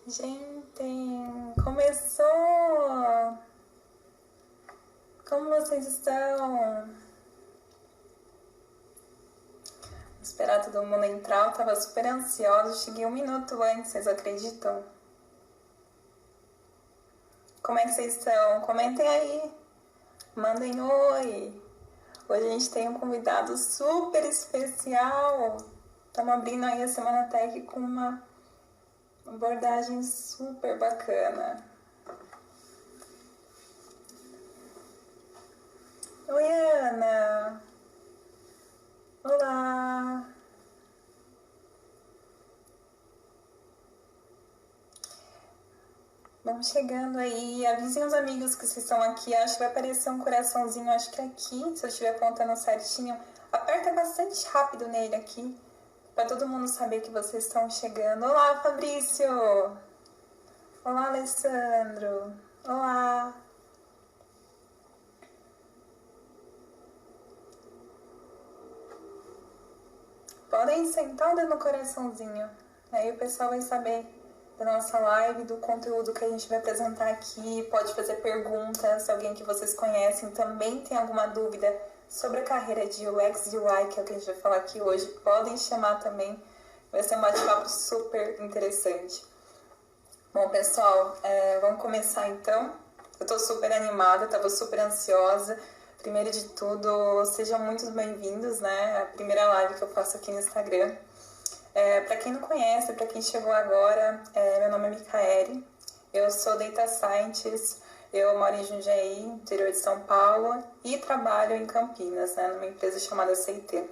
Gente, começou! Como vocês estão? Vou esperar todo mundo entrar, eu tava super ansiosa, cheguei 1 minuto antes, vocês acreditam? Como é que vocês estão? Comentem aí, mandem oi! Hoje a gente tem um convidado super especial. Estamos abrindo aí a Semana Tech com uma abordagem super bacana. Oi, Ana! Olá! Vamos chegando aí, avisem os amigos que vocês estão aqui, acho que vai aparecer um coraçãozinho, acho que aqui, se eu estiver apontando certinho, aperta bastante rápido nele aqui, para todo mundo saber que vocês estão chegando. Olá, Fabrício! Olá, Alessandro! Olá! Podem sentar dando no coraçãozinho, aí o pessoal vai saber da nossa live, do conteúdo que a gente vai apresentar aqui, pode fazer perguntas, se alguém que vocês conhecem também tem alguma dúvida sobre a carreira de UX e UI, que é o que a gente vai falar aqui hoje, podem chamar também, vai ser um bate-papo super interessante. Bom, pessoal, vamos começar então. Eu tô super animada, tava super ansiosa. Primeiro de tudo, sejam muito bem-vindos, né? A primeira live que eu faço aqui no Instagram. Para quem não conhece, para quem chegou agora, meu nome é Micaele, eu sou Data Scientist, eu moro em Jundiaí, interior de São Paulo, e trabalho em Campinas, né, numa empresa chamada CIT.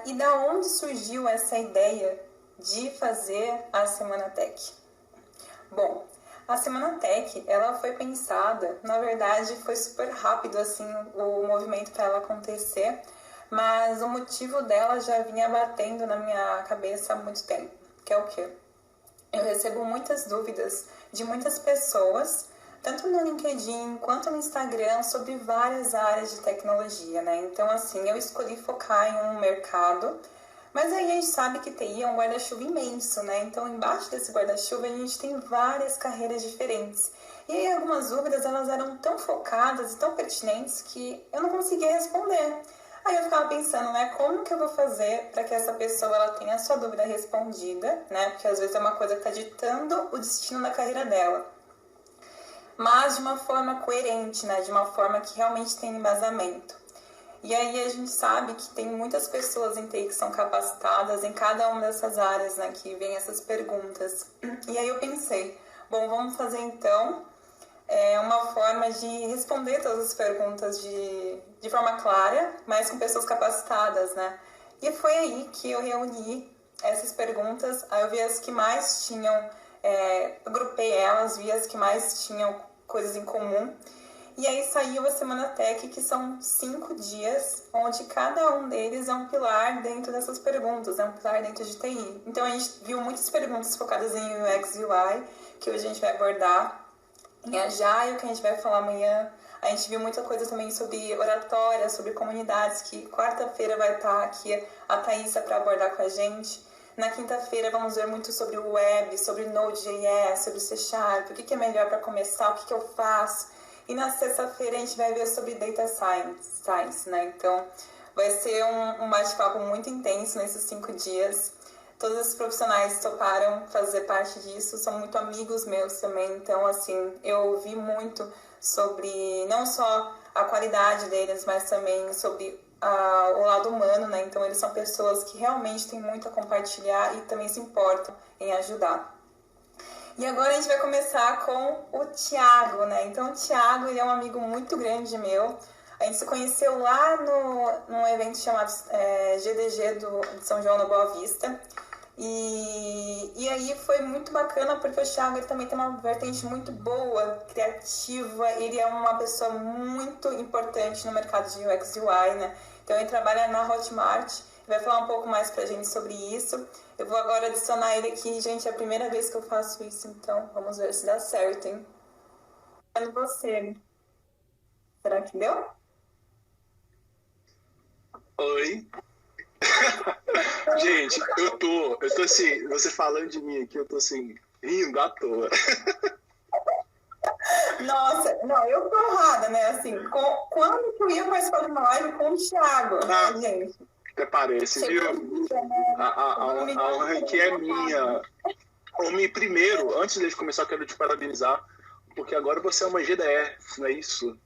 E da onde surgiu essa ideia de fazer a Semana Tech? Bom, a Semana Tech, ela foi pensada, na verdade foi super rápido assim o movimento para ela acontecer, mas o motivo dela já vinha batendo na minha cabeça há muito tempo, que é o quê? Eu recebo muitas dúvidas de muitas pessoas, tanto no LinkedIn quanto no Instagram, sobre várias áreas de tecnologia, né? Então, assim, eu escolhi focar em um mercado, mas aí a gente sabe que TI é um guarda-chuva imenso, né? Então, embaixo desse guarda-chuva, a gente tem várias carreiras diferentes. E aí, algumas dúvidas, elas eram tão focadas e tão pertinentes que eu não conseguia responder. Aí eu ficava pensando, né, como que eu vou fazer para que essa pessoa ela tenha a sua dúvida respondida, né? Porque às vezes é uma coisa que está ditando o destino da carreira dela. Mas de uma forma coerente, né? De uma forma que realmente tem embasamento. E aí a gente sabe que tem muitas pessoas em TI que são capacitadas em cada uma dessas áreas, né? Que vem essas perguntas. E aí eu pensei, bom, vamos fazer então uma forma de responder todas as perguntas de forma clara, mas com pessoas capacitadas, né? E foi aí que eu reuni essas perguntas, aí eu vi as que mais tinham, agrupei elas, vi as que mais tinham coisas em comum, e aí saiu a Semana Tech, que são 5 dias, onde cada um deles é um pilar dentro dessas perguntas, é um pilar dentro de TI. Então a gente viu muitas perguntas focadas em UX e UI, que hoje a gente vai abordar, em Agile, que a gente vai falar amanhã. A gente viu muita coisa também sobre oratória, sobre comunidades, que quarta-feira vai estar aqui a Thaísa para abordar com a gente. Na quinta-feira vamos ver muito sobre o web, sobre Node.js, sobre C Sharp, o que é melhor para começar, o que eu faço. E na sexta-feira a gente vai ver sobre Data Science, né? Então vai ser um bate-papo muito intenso nesses 5 dias. Todos os profissionais toparam fazer parte disso, são muito amigos meus também, então assim, eu ouvi muito sobre não só a qualidade deles, mas também sobre o lado humano, né? Então eles são pessoas que realmente têm muito a compartilhar e também se importam em ajudar. E agora a gente vai começar com o Thiago, né? Então o Thiago, ele é um amigo muito grande meu. A gente se conheceu lá num evento chamado GDG de São João da Boa Vista. E aí foi muito bacana porque o Thiago ele também tem uma vertente muito boa, criativa, ele é uma pessoa muito importante no mercado de UX e UI, né? Então ele trabalha na Hotmart, vai falar um pouco mais pra gente sobre isso. Eu vou agora adicionar ele aqui, gente, é a primeira vez que eu faço isso, então vamos ver se dá certo, hein? Vendo você, será que deu? Oi, Gente, eu tô assim, você falando de mim aqui, eu tô assim, rindo à toa. Nossa, não, eu tô honrada, né? Assim, quando que eu ia participar de uma live com o Thiago, né, gente? Até parece, Chegou viu? o dia, né? A honra aqui é minha. Homem, primeiro, antes de começar, eu quero te parabenizar, porque agora você é uma GDE, não é isso?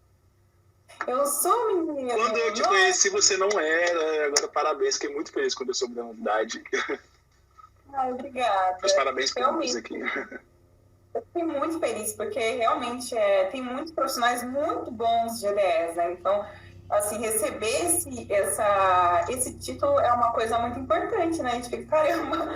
Eu sou menina. Quando eu te conheci, você não era. Agora, parabéns, fiquei muito feliz quando eu soube da novidade. Ai, obrigada. Mas parabéns públicos aqui. Eu fiquei muito feliz, porque realmente tem muitos profissionais muito bons de GDS, né? Então, assim, receber esse título é uma coisa muito importante, né? A gente fica, caramba,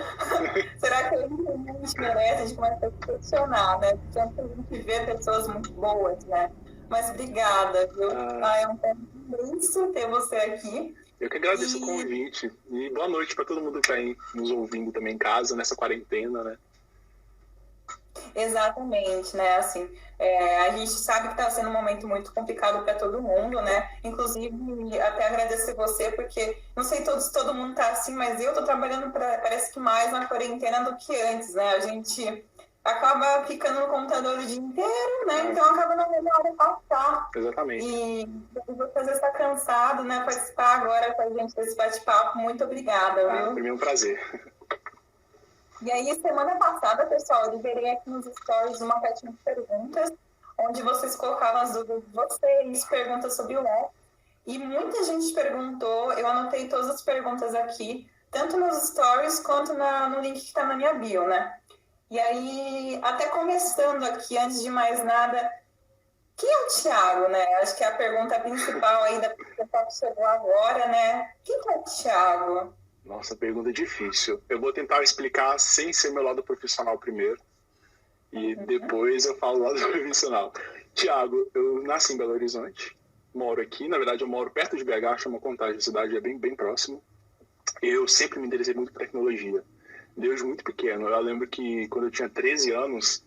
será que a gente merece? A gente começa a se questionar, né? Tanto a gente vê pessoas muito boas, né? Mas obrigada, viu? É um prazer imenso ter você aqui. Eu que agradeço o convite. E boa noite para todo mundo que está aí nos ouvindo também em casa, nessa quarentena, né? Exatamente, né? Assim, a gente sabe que está sendo um momento muito complicado para todo mundo, né? Inclusive, até agradecer você, porque não sei todo mundo está assim, mas eu estou trabalhando parece que mais na quarentena do que antes, né? A gente acaba ficando no computador o dia inteiro, né? Então acaba não vendo a hora passar. Exatamente. E você às vezes está cansado, né? Participar agora com a gente desse bate-papo. Muito obrigada, viu? Para mim é um prazer. E aí, semana passada, pessoal, eu liberei aqui nos stories uma caixinha de perguntas, onde vocês colocavam as dúvidas de vocês, perguntas sobre o LEP. E muita gente perguntou, eu anotei todas as perguntas aqui, tanto nos stories quanto no link que está na minha bio, né? E aí, até começando aqui, antes de mais nada, quem é o Thiago, né? Acho que é a pergunta principal aí da pessoa que chegou agora, né? Quem é o Thiago? Nossa, pergunta difícil. Eu vou tentar explicar sem ser meu lado profissional primeiro. E depois eu falo o lado profissional. Thiago, eu nasci em Belo Horizonte. Moro aqui. Na verdade, eu moro perto de BH, chama Contagem. A cidade é bem próximo. Eu sempre me interessei muito por tecnologia. Desde muito pequeno. Eu lembro que quando eu tinha 13 anos,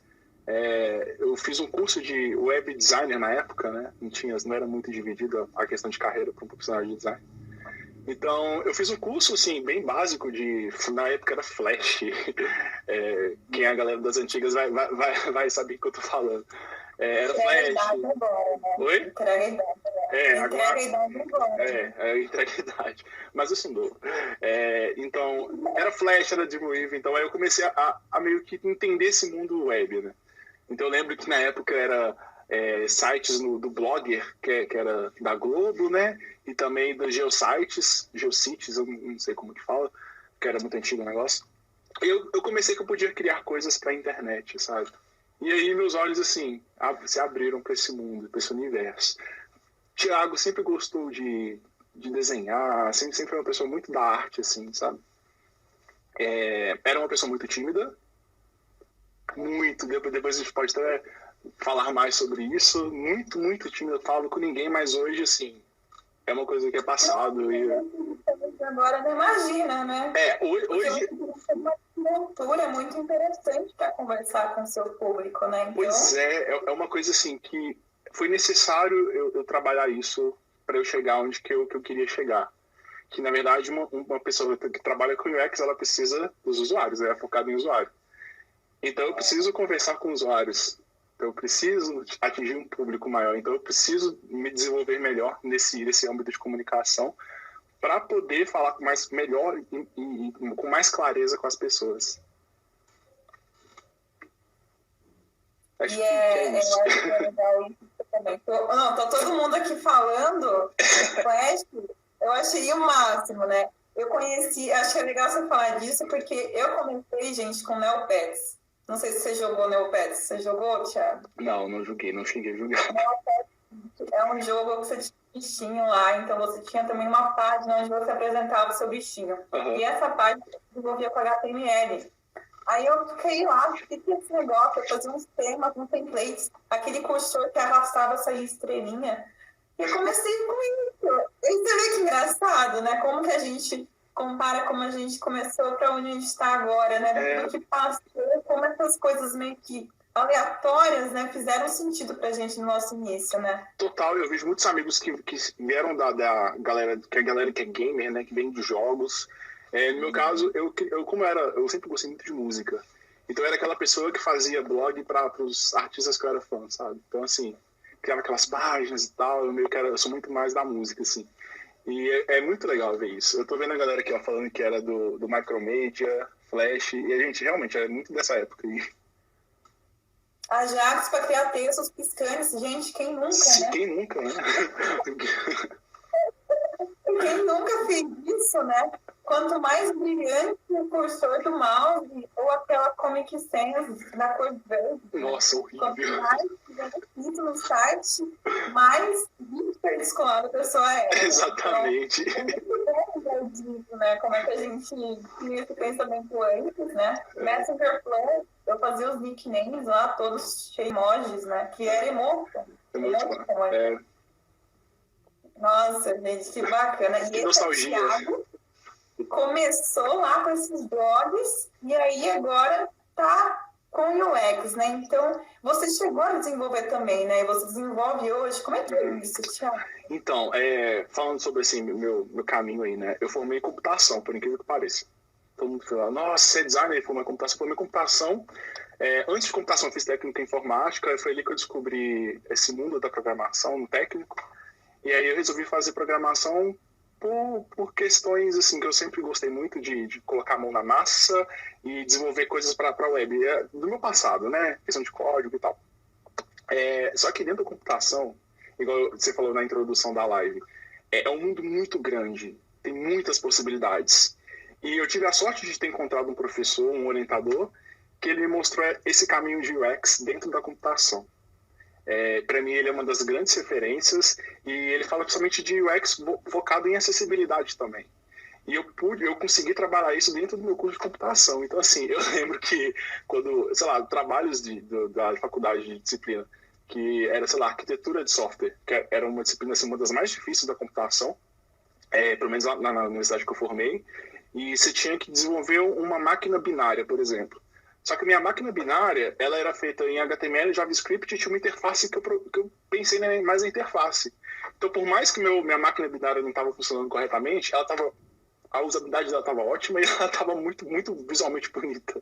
eu fiz um curso de web designer na época, né? Não era muito dividida a questão de carreira para um profissional de design. Então, eu fiz um curso, assim, bem básico na época era Flash. Quem é a galera das antigas vai saber o que eu tô falando. Era Flash. Agora, né? Oi? Entrega a idade. Entrega a idade agora. Entrega a idade. Mas eu sou novo. Então, era Flash, era Dreamweaver. Então, aí eu comecei a meio que entender esse mundo web, né? Então, eu lembro que na época era sites do Blogger, que era da Globo, né? E também dos Geocities, eu não sei como que fala, que era muito antigo o negócio. Eu comecei que eu podia criar coisas para a internet, sabe? E aí meus olhos, assim, se abriram para esse mundo, para esse universo. Thiago sempre gostou de desenhar, sempre foi uma pessoa muito da arte, assim, sabe? Era uma pessoa muito tímida, muito, depois a gente pode até falar mais sobre isso, muito tímida, eu falo com ninguém, mas hoje, assim, é uma coisa que é passado. Agora não imagina, né? Hoje... Você uma cultura muito interessante para conversar com o seu público, né? Então... Pois é uma coisa assim que foi necessário eu trabalhar isso para eu chegar onde que eu queria chegar. Que, na verdade, uma pessoa que trabalha com UX, ela precisa dos usuários, é focada em usuário. Então, eu preciso conversar com usuários. Então, eu preciso atingir um público maior. Então, eu preciso me desenvolver melhor nesse âmbito de comunicação para poder falar melhor e com mais clareza com as pessoas. Acho que é isso. Eu acho que é legal isso também. Tô todo mundo aqui falando Flash, eu achei o máximo, né? Eu conheci, acho que é legal você falar disso, porque eu comecei, gente, com Neopets. Não sei se você jogou Neopets. Você jogou, Thiago? Não joguei, não cheguei a jogar. Neopets é um jogo que você tinha bichinho lá, então você tinha também uma página onde você apresentava o seu bichinho. Uhum. E essa página você desenvolvia com HTML. Aí eu fiquei lá, o que é esse negócio? Eu fazia uns temas, uns templates, aquele cursor que arrastava essa estrelinha. E comecei com isso. E você vê que engraçado, né? Como que a gente compara como a gente começou para onde a gente está agora, né? Tudo que passou, como essas coisas meio que aleatórias, né, fizeram sentido pra gente no nosso início, né? Total, eu vejo muitos amigos que vieram da galera, que a galera que é gamer, né, que vem de jogos. No meu caso, eu sempre gostei muito de música. Então eu era aquela pessoa que fazia blog para os artistas que eu era fã, sabe? Então assim, criava aquelas páginas e tal, eu sou muito mais da música, assim. E é muito legal ver isso. Eu tô vendo a galera aqui, ó, falando que era do Macromedia, Flash, e a gente realmente é muito dessa época aí. Ajax para criar textos piscantes, gente, quem nunca, né? Quem nunca, né? Quem nunca fez isso, né? Quanto mais brilhante o cursor do mouse ou aquela Comic Sans na cor verde. Nossa, horrível. Quanto mais tiver escrito no site, mais hiper descolada a pessoa é. Exatamente. Então, disso, né? Como é que a gente tinha esse pensamento antes, né? Messenger Plus, eu fazia os nicknames lá, todos cheios de emojis, né? Que era emotion. Nossa, gente, que bacana. E que nostalgia. Thiago começou lá com esses blogs e aí agora tá com UX, né? Então, você chegou a desenvolver também, né? Você desenvolve hoje. Como é que é isso, Thiago? Então, falando sobre assim, meu caminho aí, né? Eu formei em computação, por incrível que pareça. Todo mundo fala, nossa, você é designer, formou em computação. Formei em computação. Antes de computação, eu fiz técnica em informática. Foi ali que eu descobri esse mundo da programação no técnico. E aí eu resolvi fazer programação por questões assim que eu sempre gostei muito de colocar a mão na massa e desenvolver coisas para a web. Do meu passado, né? Questão de código e tal. Só que dentro da computação, igual você falou na introdução da live, é um mundo muito grande, tem muitas possibilidades. E eu tive a sorte de ter encontrado um professor, um orientador, que ele me mostrou esse caminho de UX dentro da computação. Para mim, ele é uma das grandes referências e ele fala principalmente de UX focado em acessibilidade também. E eu consegui trabalhar isso dentro do meu curso de computação. Então, assim, eu lembro que quando, sei lá, trabalhos da faculdade de disciplina, que era, sei lá, arquitetura de software, que era uma disciplina, assim, uma das mais difíceis da computação, pelo menos na universidade que eu formei, e você tinha que desenvolver uma máquina binária, por exemplo. Só que a minha máquina binária, ela era feita em HTML, JavaScript e tinha uma interface que eu pensei mais na interface. Então, por mais que minha máquina binária não estava funcionando corretamente, a usabilidade dela estava ótima e ela estava muito, muito visualmente bonita.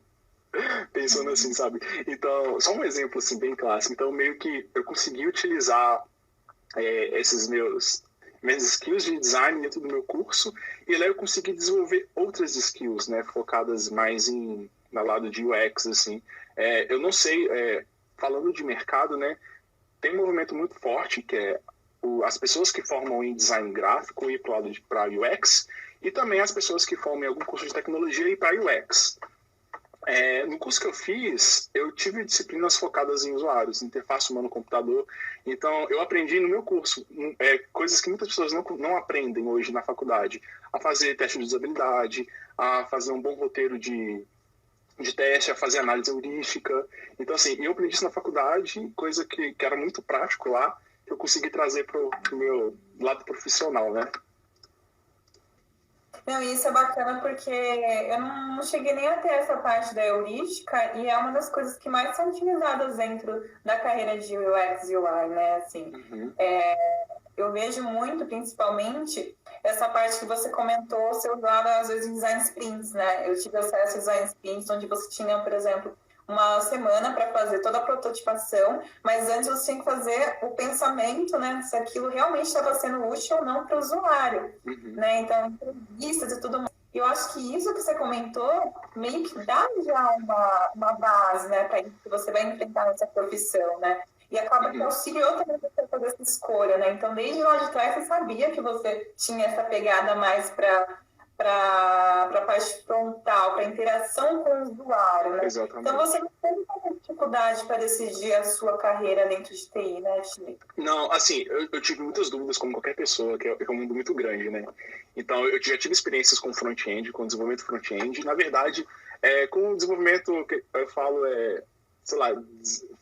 Pensando assim, sabe? Então, só um exemplo assim, bem clássico. Então, meio que eu consegui utilizar esses minhas skills de design dentro do meu curso e lá eu consegui desenvolver outras skills, né? Focadas mais na lado de UX, assim. Eu não sei, falando de mercado, né? Tem um movimento muito forte que é as pessoas que formam em design gráfico ir para UX e também as pessoas que formam em algum curso de tecnologia ir para UX. No curso que eu fiz, eu tive disciplinas focadas em usuários, interface humano-computador. Então, eu aprendi no meu curso coisas que muitas pessoas não aprendem hoje na faculdade. A fazer teste de usabilidade, a fazer um bom roteiro de teste, a fazer análise heurística. Então, assim, eu aprendi isso na faculdade, coisa que era muito prático lá, que eu consegui trazer para o meu lado profissional, né? Não, isso é bacana porque eu não cheguei nem a ter essa parte da heurística e é uma das coisas que mais são utilizadas dentro da carreira de UX e UI, né? Assim, eu vejo muito, principalmente, essa parte que você comentou, ser usada às vezes em design sprints, né? Eu tive acesso a design sprints onde você tinha, por exemplo, uma semana para fazer toda a prototipação, mas antes você tinha que fazer o pensamento, né, se aquilo realmente estava sendo útil ou não para o usuário, né? Então, entrevistas e tudo mais. Eu acho que isso que você comentou meio que dá já uma base, né, para isso que você vai enfrentar nessa profissão, né? E acaba que auxiliou também você a fazer essa escolha, né? Então, desde lá de trás, você sabia que você tinha essa pegada mais para a parte frontal, para a interação com o usuário, né? Exatamente. Então, você não teve muita dificuldade para decidir a sua carreira dentro de TI, né, Chile? Não, assim, eu tive muitas dúvidas, como qualquer pessoa, que é um mundo muito grande, né? Então, eu já tive experiências com front-end, com desenvolvimento front-end. Na verdade, com o desenvolvimento, que eu falo, sei lá,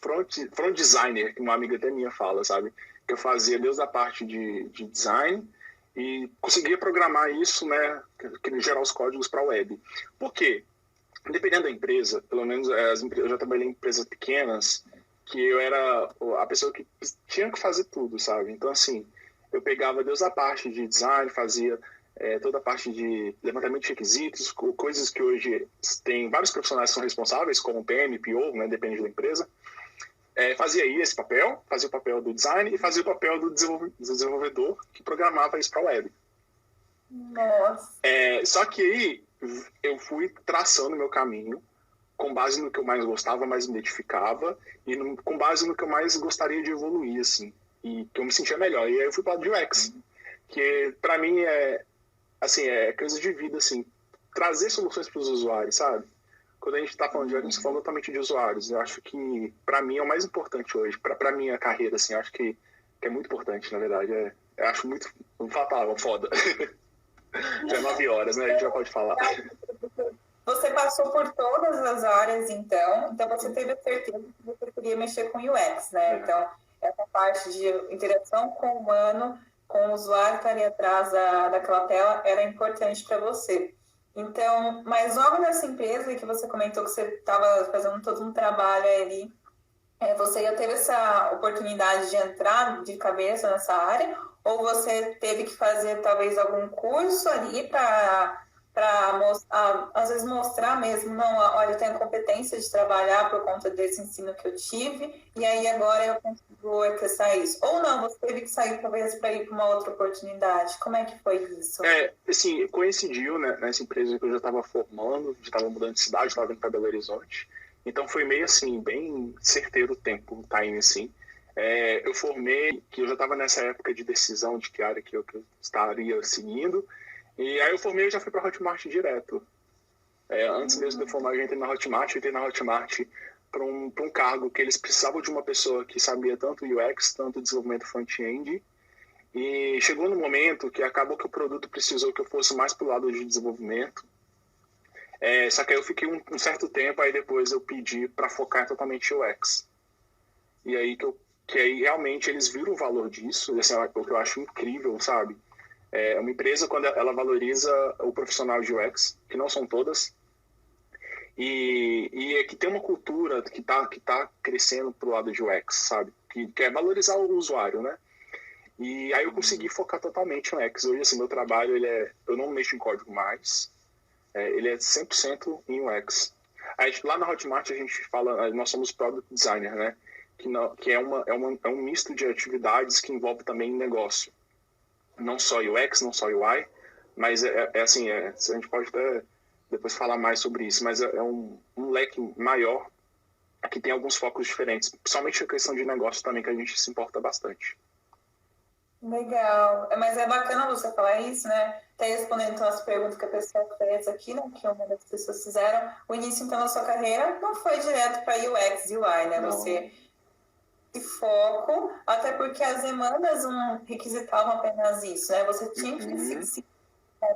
front designer, que uma amiga até minha fala, sabe? Que eu fazia desde a parte de design e conseguia programar isso, né? Gerar os códigos para a web. Por quê? dependendo da empresa, pelo menos eu já trabalhei em empresas pequenas, que eu era a pessoa que tinha que fazer tudo, sabe? Então, assim, eu pegava Deus a parte de design, fazia toda a parte de levantamento de requisitos, coisas que hoje tem vários profissionais que são responsáveis, como PM, PO, né, depende da empresa. Fazia aí esse papel, fazia o papel do design e fazia o papel do desenvolvedor que programava isso para a web. Nossa. Só que aí eu fui traçando meu caminho com base no que eu mais gostava, mais me identificava e com base no que eu mais gostaria de evoluir, assim, e que eu me sentia melhor. E aí eu fui para o UX, que para mim é coisa de vida, assim, trazer soluções para os usuários, sabe? Quando a gente está falando de UX, a gente fala totalmente de usuários. Eu acho que, para mim, é o mais importante hoje. Para minha carreira, assim, eu acho que é muito importante, na verdade. Eu acho muito... Não fala foda. Já é 9 horas, né? A gente já pode falar. Você passou por todas as áreas, então você teve a certeza que você queria mexer com UX, né? Então, essa parte de interação com o humano, com o usuário que está ali atrás daquela tela, era importante para você. Então, mas logo nessa empresa que você comentou que você estava fazendo todo um trabalho ali, você já teve essa oportunidade de entrar de cabeça nessa área? Ou você teve que fazer talvez algum curso ali para às vezes mostrar mesmo, não, olha, eu tenho a competência de trabalhar por conta desse ensino que eu tive, e aí agora eu consigo acessar isso. Ou não, você teve que sair talvez para ir para uma outra oportunidade. Como é que foi isso? Assim, coincidiu, né, nessa empresa que eu já estava formando, já estava mudando de cidade, estava indo para Belo Horizonte. Então foi meio assim, bem certeiro o tempo, o time, assim. Eu formei, que eu já estava nessa época de decisão de que área que eu estaria seguindo. E aí eu formei e já fui para a Hotmart direto. Antes mesmo de eu formar, eu entrei na Hotmart para um cargo que eles precisavam de uma pessoa que sabia tanto UX, tanto desenvolvimento front-end. E chegou no momento que acabou que o produto precisou que eu fosse mais para o lado de desenvolvimento. Só que aí eu fiquei um certo tempo, aí depois eu pedi para focar totalmente em UX. E aí que aí realmente eles viram o valor disso, assim, o que eu acho incrível, sabe? Uma empresa, quando ela valoriza o profissional de UX, que não são todas, e que tem uma cultura que tá crescendo pro lado de UX, sabe? Que quer valorizar o usuário, né? E aí eu consegui focar totalmente no UX. Hoje, assim, meu trabalho, eu não mexo em código mais, ele é 100% em UX. Lá na Hotmart a gente fala, nós somos Product Designer, né? Que é um misto de atividades que envolve também negócio. Não só UX, não só UI, mas assim, a gente pode até depois falar mais sobre isso, mas é um leque maior que tem alguns focos diferentes, principalmente a questão de negócio também, que a gente se importa bastante. Legal. Mas é bacana você falar isso, né? Até respondendo então as perguntas que a pessoa fez aqui, né? Que uma das pessoas fizeram. O início, então, da sua carreira não foi direto para UX e UI, né? Não. Você foco, até porque as demandas não requisitavam apenas isso, né? Você tinha que se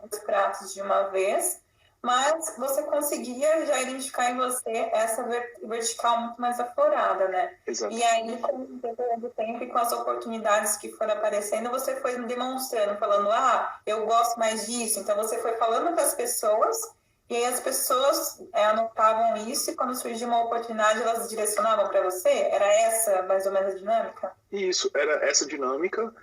os pratos de uma vez, mas você conseguia já identificar em você essa vertical muito mais aflorada, né? Exato. E aí, com o tempo e com as oportunidades que foram aparecendo, você foi demonstrando, falando, eu gosto mais disso. Então, você foi falando com as pessoas, e aí as pessoas anotavam isso, e quando surgia uma oportunidade, elas direcionavam para você? Era essa, mais ou menos, a dinâmica? Isso, era essa dinâmica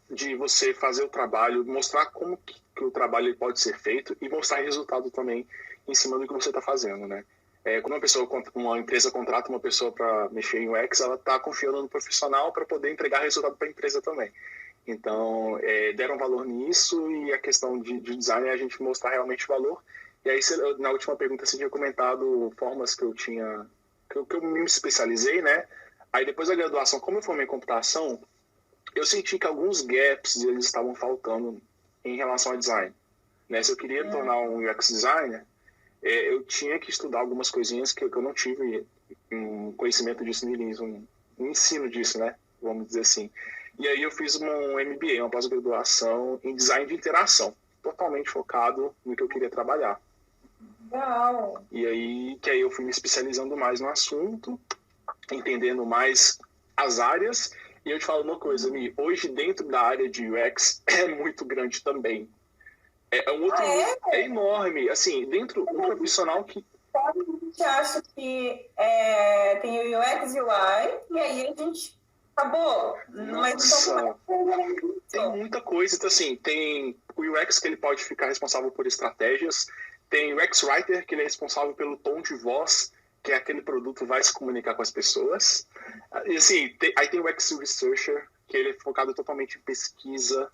de você fazer o trabalho, mostrar como que o trabalho pode ser feito e mostrar resultado também em cima do que você está fazendo, né? Quando uma empresa contrata uma pessoa para mexer em UX, ela está confiando no profissional para poder entregar resultado para a empresa também. Então, deram valor nisso, e a questão de design é a gente mostrar realmente valor. E aí, na última pergunta, você tinha comentado formas que eu tinha, que eu me especializei, né? Aí, depois da graduação, como eu formei em computação, eu senti que alguns gaps eles estavam faltando em relação ao design, né? Se eu queria tornar um UX designer, eu tinha que estudar algumas coisinhas que eu não tive um conhecimento disso no início, um ensino disso, né? Vamos dizer assim. E aí eu fiz um MBA, uma pós-graduação em design de interação, totalmente focado no que eu queria trabalhar. Uau. E aí que eu fui me especializando mais no assunto, entendendo mais as áreas. E eu te falo uma coisa, Mi, hoje dentro da área de UX é muito grande também. É um outro mundo, é enorme. Assim, dentro um profissional que... A gente acha que tem o UX e UI, e aí a gente acabou. Nossa, tem muita coisa. Então, assim, tem o UX que ele pode ficar responsável por estratégias, tem o UX Writer, que ele é responsável pelo tom de voz que aquele produto vai se comunicar com as pessoas. E, assim, aí tem o UX Researcher, que ele é focado totalmente em pesquisa.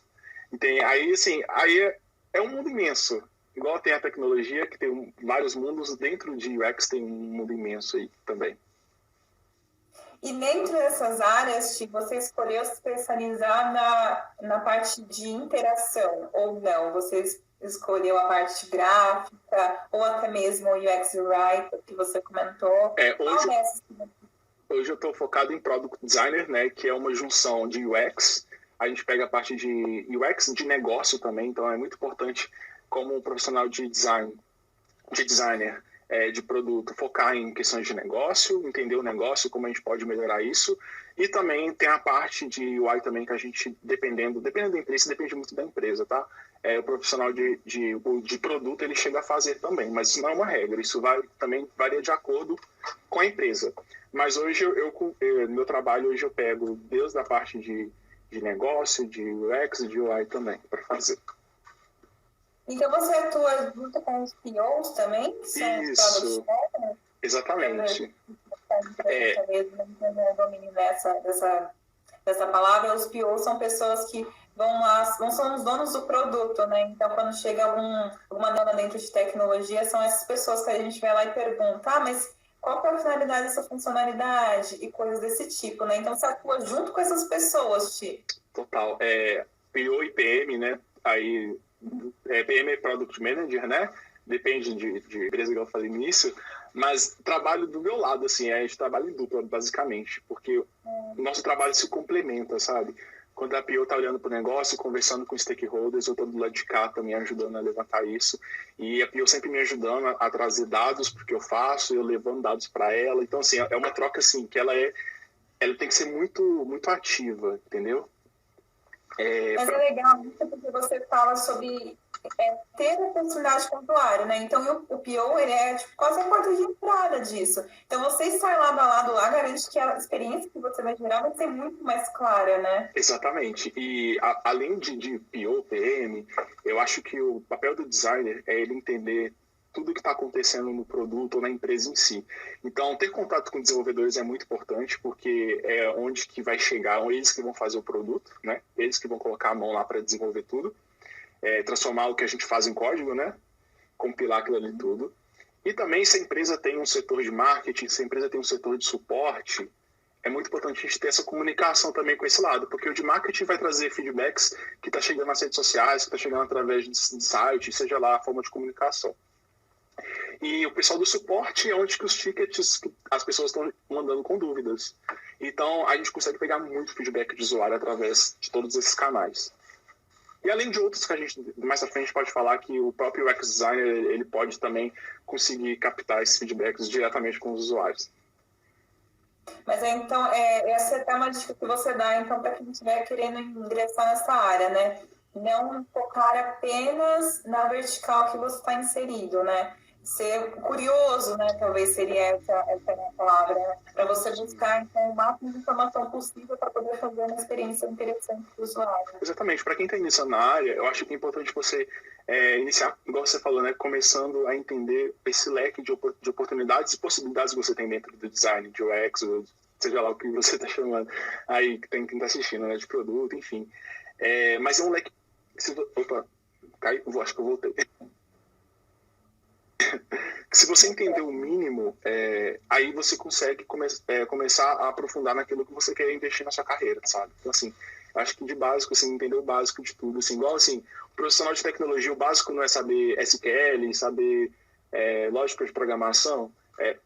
E tem, aí, assim, aí é um mundo imenso. Igual tem a tecnologia, que tem vários mundos, dentro de UX tem um mundo imenso aí também. E dentro dessas áreas, você escolheu se especializar na parte de interação, ou não? Você escolheu a parte gráfica, ou até mesmo o UX Writer, que você comentou? Hoje eu estou focado em Product Designer, né, que é uma junção de UX. A gente pega a parte de UX de negócio também, então é muito importante como um profissional de designer, de produto, focar em questões de negócio, entender o negócio, como a gente pode melhorar isso. E também tem a parte de UI também, que a gente, dependendo da empresa, depende muito da empresa, tá? O profissional de produto, ele chega a fazer também, mas isso não é uma regra, isso também varia de acordo com a empresa. Mas hoje, meu trabalho, hoje eu pego desde a parte de negócio, de UX e de UI também, para fazer. Então você atua junto com os POs também? Que são isso, exatamente. Dessa palavra, os POs são pessoas que vão lá, não são os donos do produto, né? Então, quando chega alguma dona dentro de tecnologia, são essas pessoas que a gente vai lá e pergunta, mas qual que é a finalidade dessa funcionalidade? E coisas desse tipo, né? Então, você atua junto com essas pessoas, Ti. Total. PO e PM, né? Aí, PM é Product Manager, né? Depende de empresa que eu falei nisso. Mas trabalho do meu lado, assim, a gente trabalha em dupla, basicamente. Porque o nosso trabalho se complementa, sabe? Quando a PO está olhando para o negócio, conversando com stakeholders, eu estou do lado de cá também ajudando a levantar isso. E a PO sempre me ajudando a trazer dados porque eu faço, eu levando dados para ela. Então, assim, é uma troca, assim, que ela tem que ser muito, muito ativa, entendeu? Mas é legal porque você fala sobre ter a proximidade com o usuário, né? Então, o PO, ele é quase a porta de entrada disso. Então, você estar lado a lado lá garante que a experiência que você vai gerar vai ser muito mais clara, né? Exatamente. E além de PO, PM, eu acho que o papel do designer é ele entender tudo que está acontecendo no produto ou na empresa em si. Então, ter contato com desenvolvedores é muito importante, porque é onde que vai chegar, eles que vão fazer o produto, né? Eles que vão colocar a mão lá para desenvolver tudo, transformar o que a gente faz em código, né? Compilar aquilo ali tudo. E também, se a empresa tem um setor de marketing, se a empresa tem um setor de suporte, é muito importante a gente ter essa comunicação também com esse lado, porque o de marketing vai trazer feedbacks que está chegando nas redes sociais, que está chegando através de site, seja lá a forma de comunicação. E o pessoal do suporte é onde que os tickets, as pessoas estão mandando com dúvidas. Então, a gente consegue pegar muito feedback de usuário através de todos esses canais. E além de outros que a gente, mais à frente, pode falar que o próprio UX Designer, ele pode também conseguir captar esses feedbacks diretamente com os usuários. Mas então, essa é uma dica que você dá, então, para quem estiver querendo ingressar nessa área, né? Não focar apenas na vertical que você está inserido, né? Ser curioso, né? Talvez seria essa minha palavra, né? Para você buscar, então, o máximo de informação possível para poder fazer uma experiência interessante para o usuário. Exatamente. Para quem está iniciando na área, eu acho que é importante você iniciar, igual você falou, né? Começando a entender esse leque de oportunidades e possibilidades que você tem dentro do design, de UX, ou seja lá o que você está chamando aí, que tem quem está assistindo, né? De produto, enfim. Mas é um leque... Opa, caiu, acho que eu voltei. Se você entender o mínimo, aí você consegue começar a aprofundar naquilo que você quer investir na sua carreira, sabe? Então, assim, acho que de básico, assim, entender o básico de tudo. Assim, igual, assim, o profissional de tecnologia, o básico não é saber SQL, saber lógica de programação.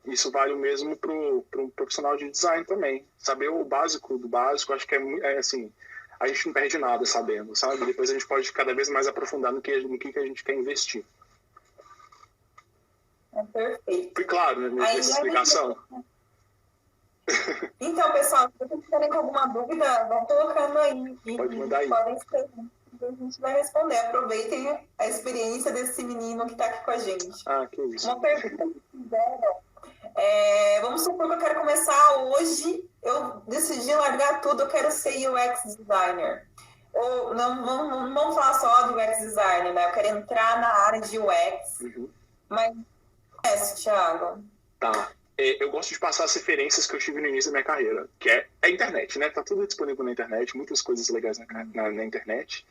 Isso vale o mesmo para um profissional de design também. Saber o básico do básico, acho que assim, a gente não perde nada sabendo, sabe? Depois a gente pode cada vez mais aprofundar no que a gente quer investir. Perfeito. Foi claro, né? Nessa explicação. Então, pessoal, se vocês tiverem alguma dúvida, vão colocando aí. Pode mandar aí. Podem escrever. a gente vai responder. Aproveitem a experiência desse menino que está aqui com a gente. Ah, que isso. Uma pergunta que fizeram. Vamos supor que eu quero começar hoje, eu decidi largar tudo, eu quero ser UX designer. Ou não vamos falar só do UX designer, né? Eu quero entrar na área de UX. Mas Thiago. Tá. Eu gosto de passar as referências que eu tive no início da minha carreira, que é a internet, né? Tá tudo disponível na internet, muitas coisas legais na internet.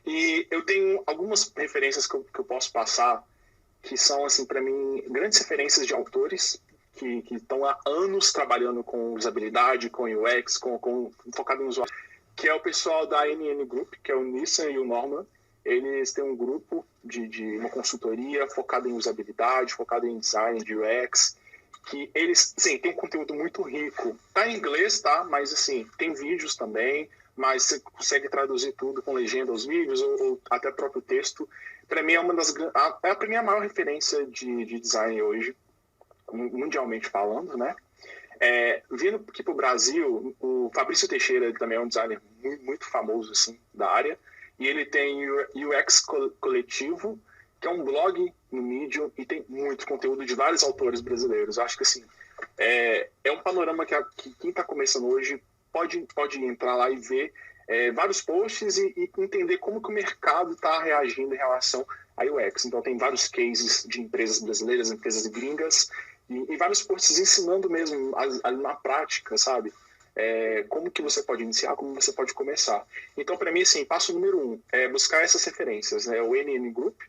E eu tenho algumas referências que eu posso passar que são, assim, para mim, grandes referências de autores que estão há anos trabalhando com usabilidade, com UX, focado no usuário, que é o pessoal da NN Group, que é o Nissan e o Norman. Eles têm um grupo de uma consultoria focada em usabilidade, focada em design de UX, que eles, sim, tem um conteúdo muito rico. Tá em inglês, tá? Mas, assim, tem vídeos também, mas você consegue traduzir tudo com legenda aos vídeos ou até próprio texto. Para mim, para mim, a maior referência de design hoje, mundialmente falando, né? Vindo aqui para o Brasil, o Fabrício Teixeira, ele também é um designer muito famoso, assim, da área, e ele tem UX Coletivo, que é um blog no Medium e tem muito conteúdo de vários autores brasileiros. Acho que, assim, é um panorama que quem está começando hoje pode entrar lá e ver vários posts e entender como que o mercado está reagindo em relação a UX. Então, tem vários cases de empresas brasileiras, empresas gringas, e vários posts ensinando mesmo na prática, sabe? Como que você pode iniciar, como você pode começar. Então, para mim, assim, passo número 1 é buscar essas referências, né? O NN Group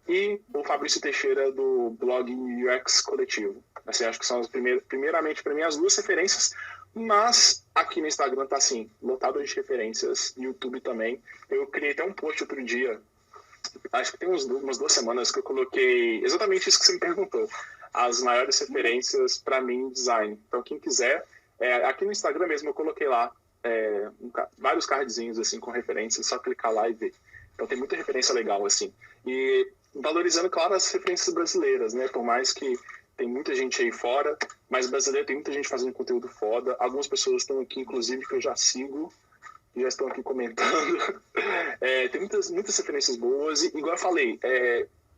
e o Fabrício Teixeira do blog UX Coletivo. Assim, acho que são primeiramente, para mim, as duas referências, mas aqui no Instagram tá, assim, lotado de referências, YouTube também. Eu criei até um post outro dia, acho que tem umas 2 semanas, que eu coloquei exatamente isso que você me perguntou. As maiores referências para mim em design. Então, quem quiser, aqui no Instagram mesmo eu coloquei lá vários cardzinhos assim, com referências, só clicar lá e ver. Então, tem muita referência legal, assim. E valorizando, claro, as referências brasileiras, né? Por mais que tem muita gente aí fora, mas brasileiro tem muita gente fazendo conteúdo foda. Algumas pessoas estão aqui, inclusive, que eu já sigo, e já estão aqui comentando. Tem muitas referências boas, e igual eu falei,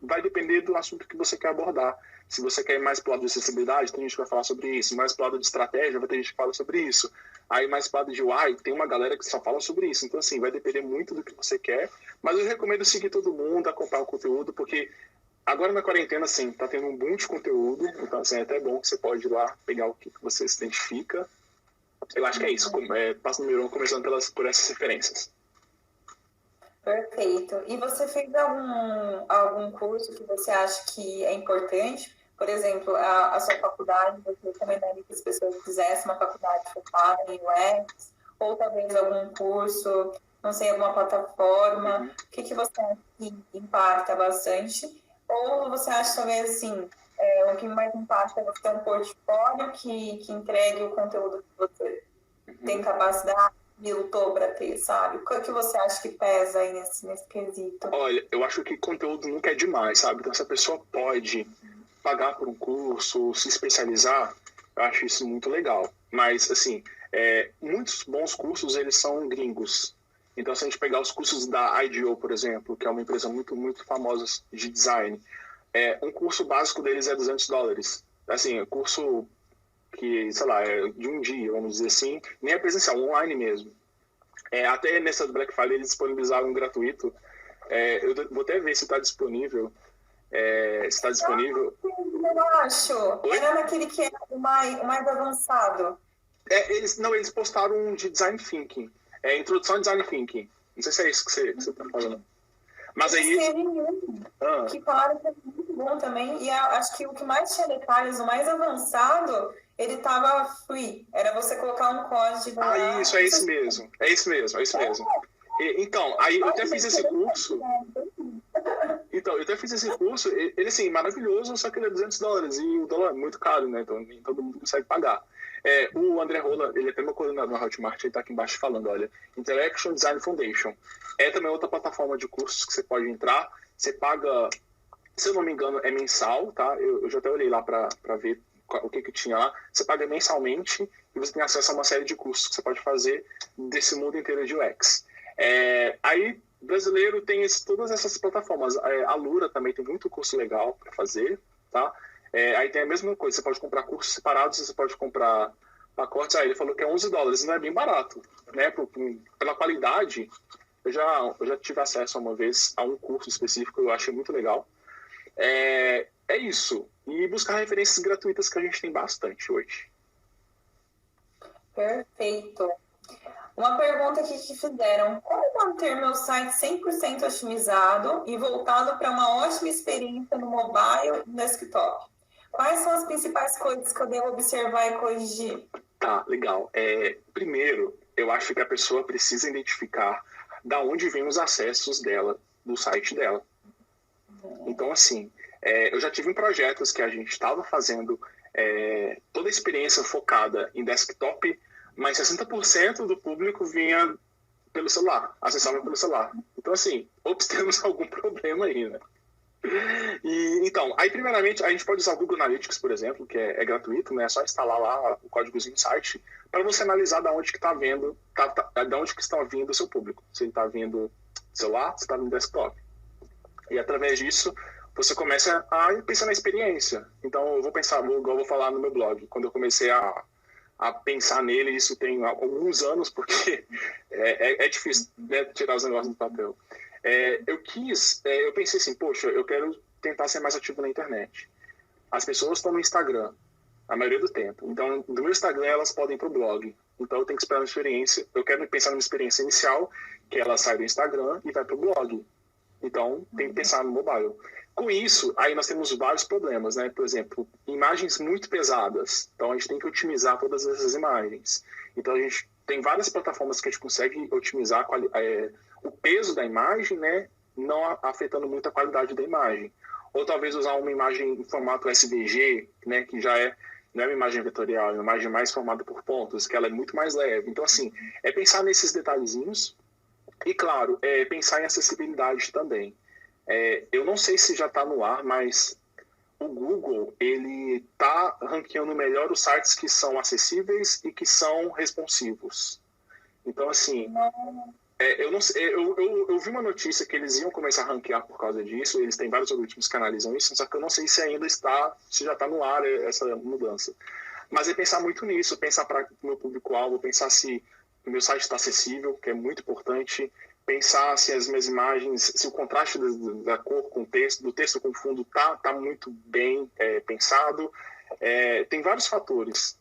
vai depender do assunto que você quer abordar. Se você quer ir mais pro lado de acessibilidade, tem gente que vai falar sobre isso. Mais pro lado de estratégia, vai ter gente que fala sobre isso. Aí mais pro lado de UI, tem uma galera que só fala sobre isso. Então, assim, vai depender muito do que você quer. Mas eu recomendo seguir todo mundo, acompanhar o conteúdo, porque agora na quarentena, assim, tá tendo um boom de conteúdo. Então, assim, é até bom que você pode ir lá pegar o que você se identifica. Eu acho que é isso. Passo número 1, começando por essas referências. Perfeito. E você fez algum curso que você acha que é importante? Por exemplo, a sua faculdade, você recomendaria que as pessoas fizessem uma faculdade focada em UX? Ou talvez algum curso, não sei, alguma plataforma? O que você acha que impacta bastante? Ou você acha, talvez, assim, o que mais impacta é você ter um portfólio que entregue o conteúdo que você tem capacidade e lutou para ter, sabe? O que você acha que pesa aí nesse quesito? Olha, eu acho que conteúdo nunca é demais, sabe? Então, se a pessoa pode pagar por um curso, se especializar, eu acho isso muito legal. Mas, assim, muitos bons cursos, eles são gringos. Então, se a gente pegar os cursos da IDEO, por exemplo, que é uma empresa muito, muito famosa de design, um curso básico deles é $200. Assim, é curso que, sei lá, é de um dia, vamos dizer assim, nem é presencial, online mesmo. Até nessa Black Friday eles disponibilizaram um gratuito. Eu vou até ver se está disponível. Se está disponível. Eu acho. Oi? Era naquele que é o mais avançado. Eles postaram um de Design Thinking. Introdução a Design Thinking. Não sei se é isso que você está falando. Mas aí... que falaram que é muito bom também. E acho que o que mais tinha detalhes, o mais avançado, ele estava free. Era você colocar um código lá. Isso, é isso mesmo. É isso mesmo. Então, aí eu até fiz esse curso. Então, eu até fiz esse curso, ele assim, maravilhoso, só que ele é $200 e o dólar é muito caro, né? Então nem todo mundo consegue pagar. O André Rola, ele é até meu coordenador na Hotmart, ele tá aqui embaixo falando, olha, Interaction Design Foundation. É também outra plataforma de cursos que você pode entrar, você paga, se eu não me engano, é mensal, tá? Eu já até olhei lá pra ver o que tinha lá. Você paga mensalmente e você tem acesso a uma série de cursos que você pode fazer desse mundo inteiro de UX. Aí, brasileiro tem todas essas plataformas. A Lura também tem muito curso legal para fazer, tá? Aí tem a mesma coisa, você pode comprar cursos separados, você pode comprar pacotes. Ele falou que é $11, não é bem barato, né? Pela qualidade, eu já tive acesso uma vez a um curso específico, eu achei muito legal. É isso. E buscar referências gratuitas, que a gente tem bastante hoje. Perfeito. Uma pergunta aqui que fizeram: como manter meu site 100% otimizado e voltado para uma ótima experiência no mobile e no desktop? Quais são as principais coisas que eu devo observar e corrigir? Tá, legal. Primeiro, eu acho que a pessoa precisa identificar da onde vêm os acessos dela, do site dela. Então, assim, eu já tive em projetos que a gente estava fazendo toda a experiência focada em desktop, mas 60% do público vinha pelo celular, acessava pelo celular. Então, assim, ops, temos algum problema aí, né? Então, aí primeiramente a gente pode usar o Google Analytics, por exemplo, que é gratuito, né? É só instalar lá o códigozinho do site para você analisar da onde que está vendo, da onde que está vindo o seu público. Se ele está vindo celular, se está vindo desktop. E através disso, você começa a pensar na experiência. Então, eu vou falar no meu blog. Quando eu comecei a pensar nele, isso tem alguns anos, porque é difícil, né, tirar os negócios do papel. Eu pensei assim, poxa, eu quero tentar ser mais ativo na internet. As pessoas estão no Instagram, a maioria do tempo. Então, do meu Instagram, elas podem ir para o blog. Então, eu tenho que esperar uma experiência. Eu quero pensar numa experiência inicial, que ela sai do Instagram e vai para o blog. Então, tem que pensar no mobile. Com isso, aí nós temos vários problemas, né? Por exemplo, imagens muito pesadas. Então, a gente tem que otimizar todas essas imagens. Então, a gente tem várias plataformas que a gente consegue otimizar o peso da imagem, né? Não afetando muito a qualidade da imagem. Ou talvez usar uma imagem em formato SVG, né? Que já não é uma imagem vetorial, é uma imagem mais formada por pontos, que ela é muito mais leve. Então, assim, pensar nesses detalhezinhos. E, claro, pensar em acessibilidade também. Eu não sei se já está no ar, mas o Google ele está ranqueando melhor os sites que são acessíveis e que são responsivos. Então, assim, eu não sei, eu vi uma notícia que eles iam começar a ranquear por causa disso. Eles têm vários algoritmos que analisam isso, só que eu não sei se já está no ar essa mudança. Mas pensar muito nisso, pensar para o meu público-alvo, pensar se o meu site está acessível, que é muito importante, pensar se as minhas imagens, se o contraste da cor com o texto, do texto com o fundo tá muito bem pensado. Tem vários fatores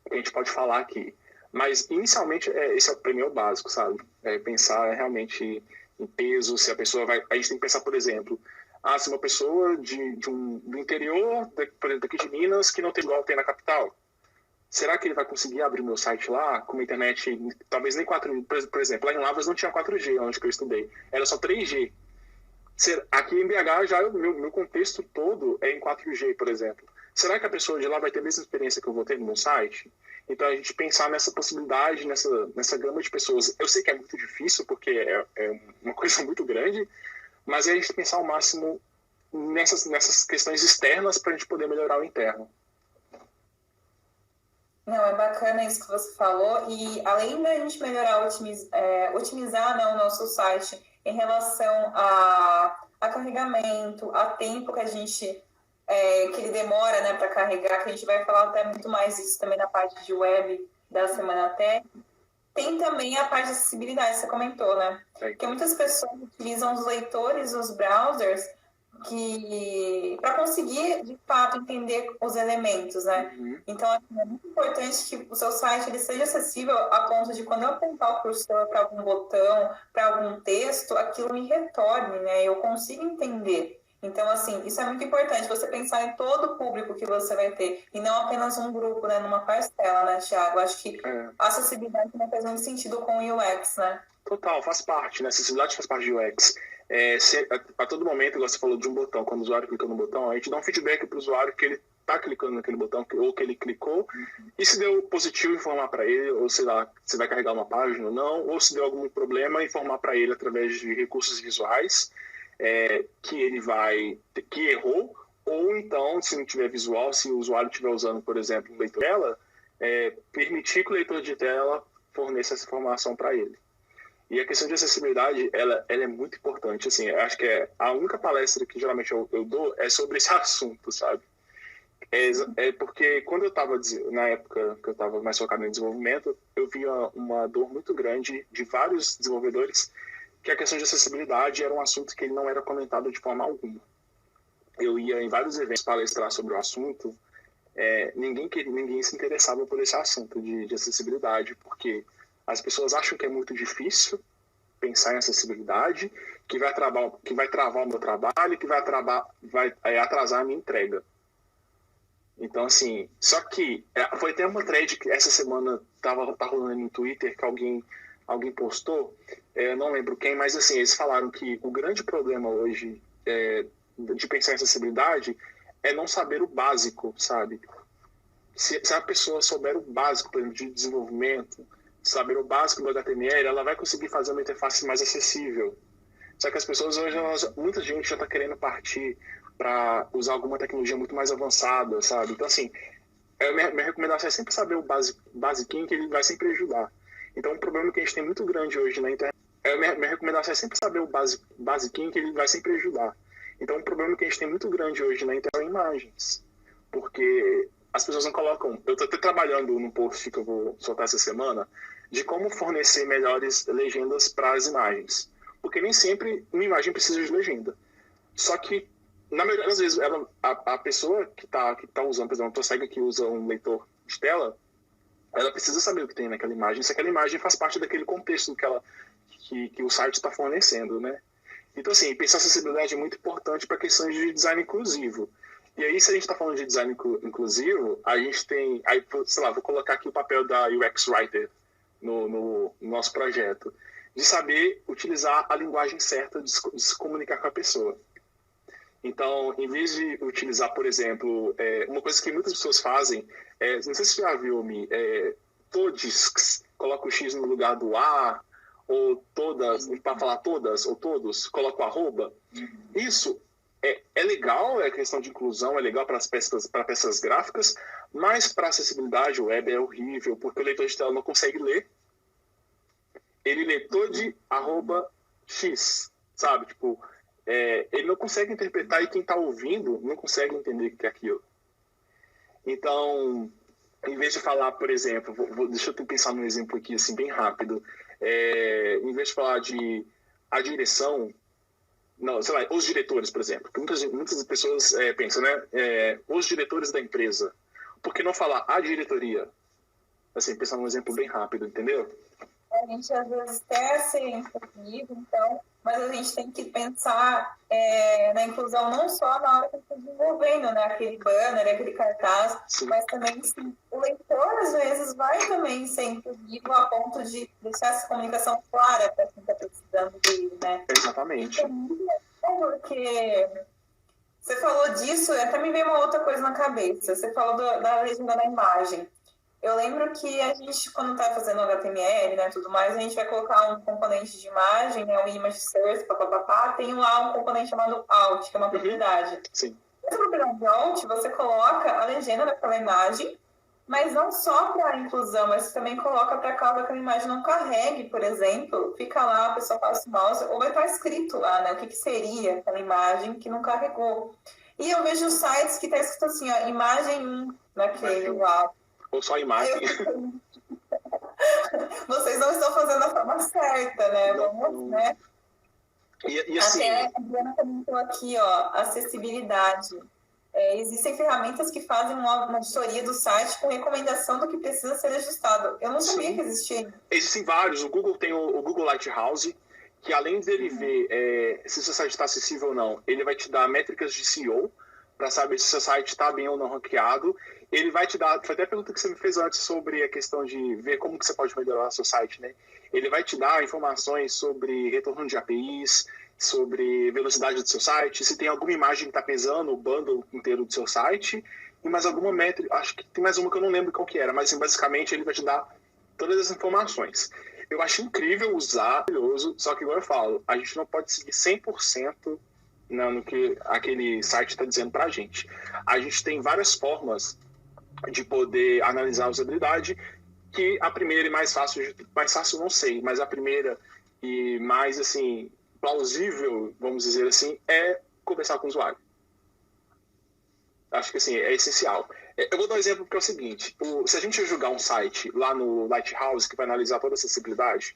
que a gente pode falar aqui, mas inicialmente esse para mim é o básico, sabe? Pensar realmente em peso, se a pessoa vai... A gente tem que pensar, por exemplo, se uma pessoa do interior, por exemplo, daqui de Minas, que não tem igual tem na capital, será que ele vai conseguir abrir o meu site lá com uma internet, talvez nem 4G? Por exemplo, lá em Lavras não tinha 4G, onde que eu estudei. Era só 3G. Aqui em BH, já o meu contexto todo é em 4G, por exemplo. Será que a pessoa de lá vai ter a mesma experiência que eu vou ter no meu site? Então, a gente pensar nessa possibilidade, nessa gama de pessoas. Eu sei que é muito difícil, porque é uma coisa muito grande, mas a gente pensar ao máximo nessas questões externas para a gente poder melhorar o interno. Não, é bacana isso que você falou. E além da gente melhorar, otimizar, né, o nosso site em relação a carregamento, a tempo que que ele demora, né, para carregar, que a gente vai falar até muito mais isso também na parte de web da Semana Tech. Tem também a parte de acessibilidade, você comentou, né? Porque muitas pessoas utilizam os leitores, os browsers, para conseguir, de fato, entender os elementos, né? Uhum. Então, é muito importante que o seu site ele seja acessível a ponto de, quando eu apontar o cursor para algum botão, para algum texto, aquilo me retorne, né? Eu consigo entender. Então, assim, isso é muito importante, você pensar em todo o público que você vai ter, e não apenas um grupo, né, numa parcela, né, Thiago? Acho que a acessibilidade não faz muito sentido com o UX, né? Total, faz parte, né? Acessibilidade faz parte do UX. A todo momento, igual você falou de um botão, quando o usuário clica no botão, a gente dá um feedback para o usuário que ele está clicando naquele botão, ou que ele clicou, e se deu positivo, informar para ele, ou sei lá, se vai carregar uma página ou não, ou se deu algum problema, informar para ele através de recursos visuais, que errou, ou então, se não tiver visual, se o usuário estiver usando, por exemplo, um leitor de tela, permitir que o leitor de tela forneça essa informação para ele. E a questão de acessibilidade, ela é muito importante. Assim, eu acho que a única palestra que geralmente eu dou é sobre esse assunto, sabe? Porque quando eu estava, na época que eu estava mais focado em desenvolvimento, eu via uma dor muito grande de vários desenvolvedores que a questão de acessibilidade era um assunto que ele não era comentado de forma alguma. Eu ia em vários eventos palestrar sobre o assunto, ninguém se interessava por esse assunto de acessibilidade, porque as pessoas acham que é muito difícil pensar em acessibilidade, que vai travar o meu trabalho, que vai atrasar a minha entrega. Então, assim, só que foi até uma thread que essa semana tá rolando no Twitter que alguém postou, não lembro quem, mas assim, eles falaram que o grande problema hoje de pensar em acessibilidade é não saber o básico, sabe? Se a pessoa souber o básico, por exemplo, de desenvolvimento, saber o básico do HTML, ela vai conseguir fazer uma interface mais acessível. Só que as pessoas hoje, muita gente já está querendo partir para usar alguma tecnologia muito mais avançada, sabe? Então, assim, minha recomendação é sempre saber o basiquinho, que ele vai sempre ajudar. Então, um problema que a gente tem muito grande hoje na internet... Minha recomendação é sempre saber o basiquinho, que ele vai sempre ajudar. Então, um problema que a gente tem muito grande hoje na internet é imagens. Porque as pessoas não colocam... Eu estou até trabalhando num post que eu vou soltar essa semana de como fornecer melhores legendas para as imagens. Porque nem sempre uma imagem precisa de legenda. Só que, na maioria das vezes, a pessoa que tá usando, por exemplo, uma pessoa cega que usa um leitor de tela, ela precisa saber o que tem naquela imagem, se aquela imagem faz parte daquele contexto que o site está fornecendo, né? Então, assim, pensar acessibilidade é muito importante para questões de design inclusivo. E aí, se a gente está falando de design inclusivo, a gente tem... Aí, sei lá, vou colocar aqui o papel da UX Writer no nosso projeto, de saber utilizar a linguagem certa de se comunicar com a pessoa. Então, em vez de utilizar, por exemplo, uma coisa que muitas pessoas fazem, não sei se você já viu, todos, coloca o X no lugar do A, ou todas, para falar todas ou todos, coloca o arroba. Isso é legal, é questão de inclusão, é legal para peças gráficas, mas para acessibilidade web é horrível, porque o leitor de tela não consegue ler. Ele lê todo @x, sabe? Tipo, ele não consegue interpretar e quem está ouvindo não consegue entender o que é aquilo. Então, em vez de falar, por exemplo, deixa eu pensar num exemplo aqui, assim, bem rápido. Em vez de falar de a direção, não, sei lá, os diretores, por exemplo. Muitas pessoas pensam, né? Os diretores da empresa. Por que não falar a diretoria? Assim, pensar num exemplo bem rápido, entendeu? A gente às vezes quer ser inclusivo, então, mas a gente tem que pensar na inclusão não só na hora que está desenvolvendo, né? Aquele banner, aquele cartaz, sim, mas também sim, o leitor às vezes vai também ser inclusivo a ponto de deixar essa comunicação clara para quem está precisando dele, né? Exatamente. Porque você falou disso, até me veio uma outra coisa na cabeça. Você falou da legenda da imagem. Eu lembro que a gente, quando está fazendo HTML, né, tudo mais, a gente vai colocar um componente de imagem, né, um image source, tem lá um componente chamado alt, que é uma propriedade. Sim. Nessa propriedade alt, você coloca a legenda daquela imagem, mas não só para a inclusão, mas você também coloca para caso aquela imagem não carregue, por exemplo, fica lá, a pessoa passa o mouse, ou vai estar escrito lá, né, o que seria aquela imagem que não carregou. E eu vejo sites que está escrito assim, ó, imagem 1, naquele lá. Ou só a imagem. Vocês não estão fazendo a forma certa, né? Vamos, né? E assim... Até a Diana comentou aqui, ó, acessibilidade. Existem ferramentas que fazem uma auditoria do site com recomendação do que precisa ser ajustado. Eu não sabia que existia. Existem vários. O Google tem o Google Lighthouse, que além dele ver se o seu site está acessível ou não, ele vai te dar métricas de SEO para saber se o seu site está bem ou não ranqueado. Ele vai te dar, foi até a pergunta que você me fez antes sobre a questão de ver como que você pode melhorar o seu site, né? Ele vai te dar informações sobre retorno de APIs, sobre velocidade do seu site, se tem alguma imagem que está pesando o bundle inteiro do seu site, e mais alguma métrica, acho que tem mais uma que eu não lembro qual que era, mas assim, basicamente ele vai te dar todas as informações. Eu acho incrível usar, maravilhoso, só que igual eu falo, a gente não pode seguir 100% no que aquele site está dizendo para a gente. A gente tem várias formas de poder analisar a usabilidade, que a primeira e mais fácil não sei, mas a primeira e mais, assim, plausível, vamos dizer assim, é conversar com o usuário. Acho que, assim, é essencial. Eu vou dar um exemplo porque é o seguinte, se a gente jogar um site lá no Lighthouse, que vai analisar toda a acessibilidade,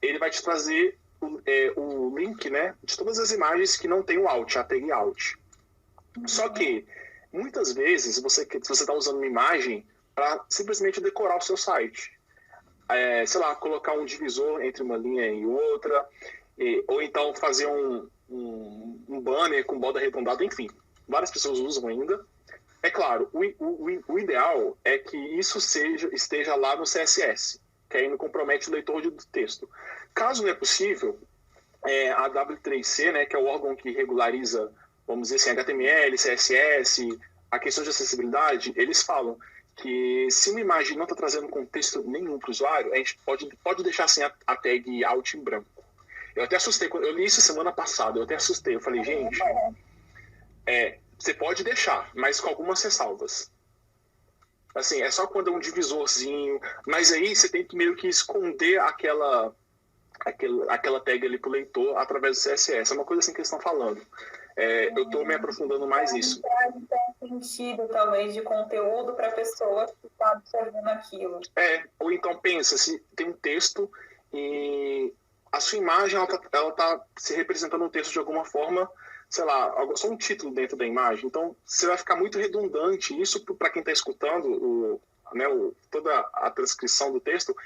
ele vai te trazer o link, né, de todas as imagens que não tem o alt, a tag alt. Só que, muitas vezes, você está usando uma imagem para simplesmente decorar o seu site. Sei lá, colocar um divisor entre uma linha e outra, ou então fazer um banner com borda arredondada, enfim. Várias pessoas usam ainda. É claro, o ideal é que isso esteja lá no CSS, que aí não compromete o leitor do texto. Caso não é possível, a W3C, né, que é o órgão que regulariza, vamos dizer assim, HTML, CSS, a questão de acessibilidade, eles falam que se uma imagem não está trazendo contexto nenhum para o usuário, a gente pode deixar assim a tag alt em branco. Eu até assustei, quando eu li isso semana passada, eu falei, gente, você pode deixar, mas com algumas ressalvas. Assim, é só quando é um divisorzinho, mas aí você tem que meio que esconder aquela tag ali pro leitor através do CSS. É uma coisa assim que eles estão falando. Eu estou me aprofundando mais nisso. Tem sentido, talvez, de conteúdo para a pessoa que está observando aquilo. Ou então pensa, se tem um texto e a sua imagem ela tá se representando um texto de alguma forma, sei lá, só um título dentro da imagem. Então, você vai ficar muito redundante. Isso, para quem está escutando toda a transcrição do texto,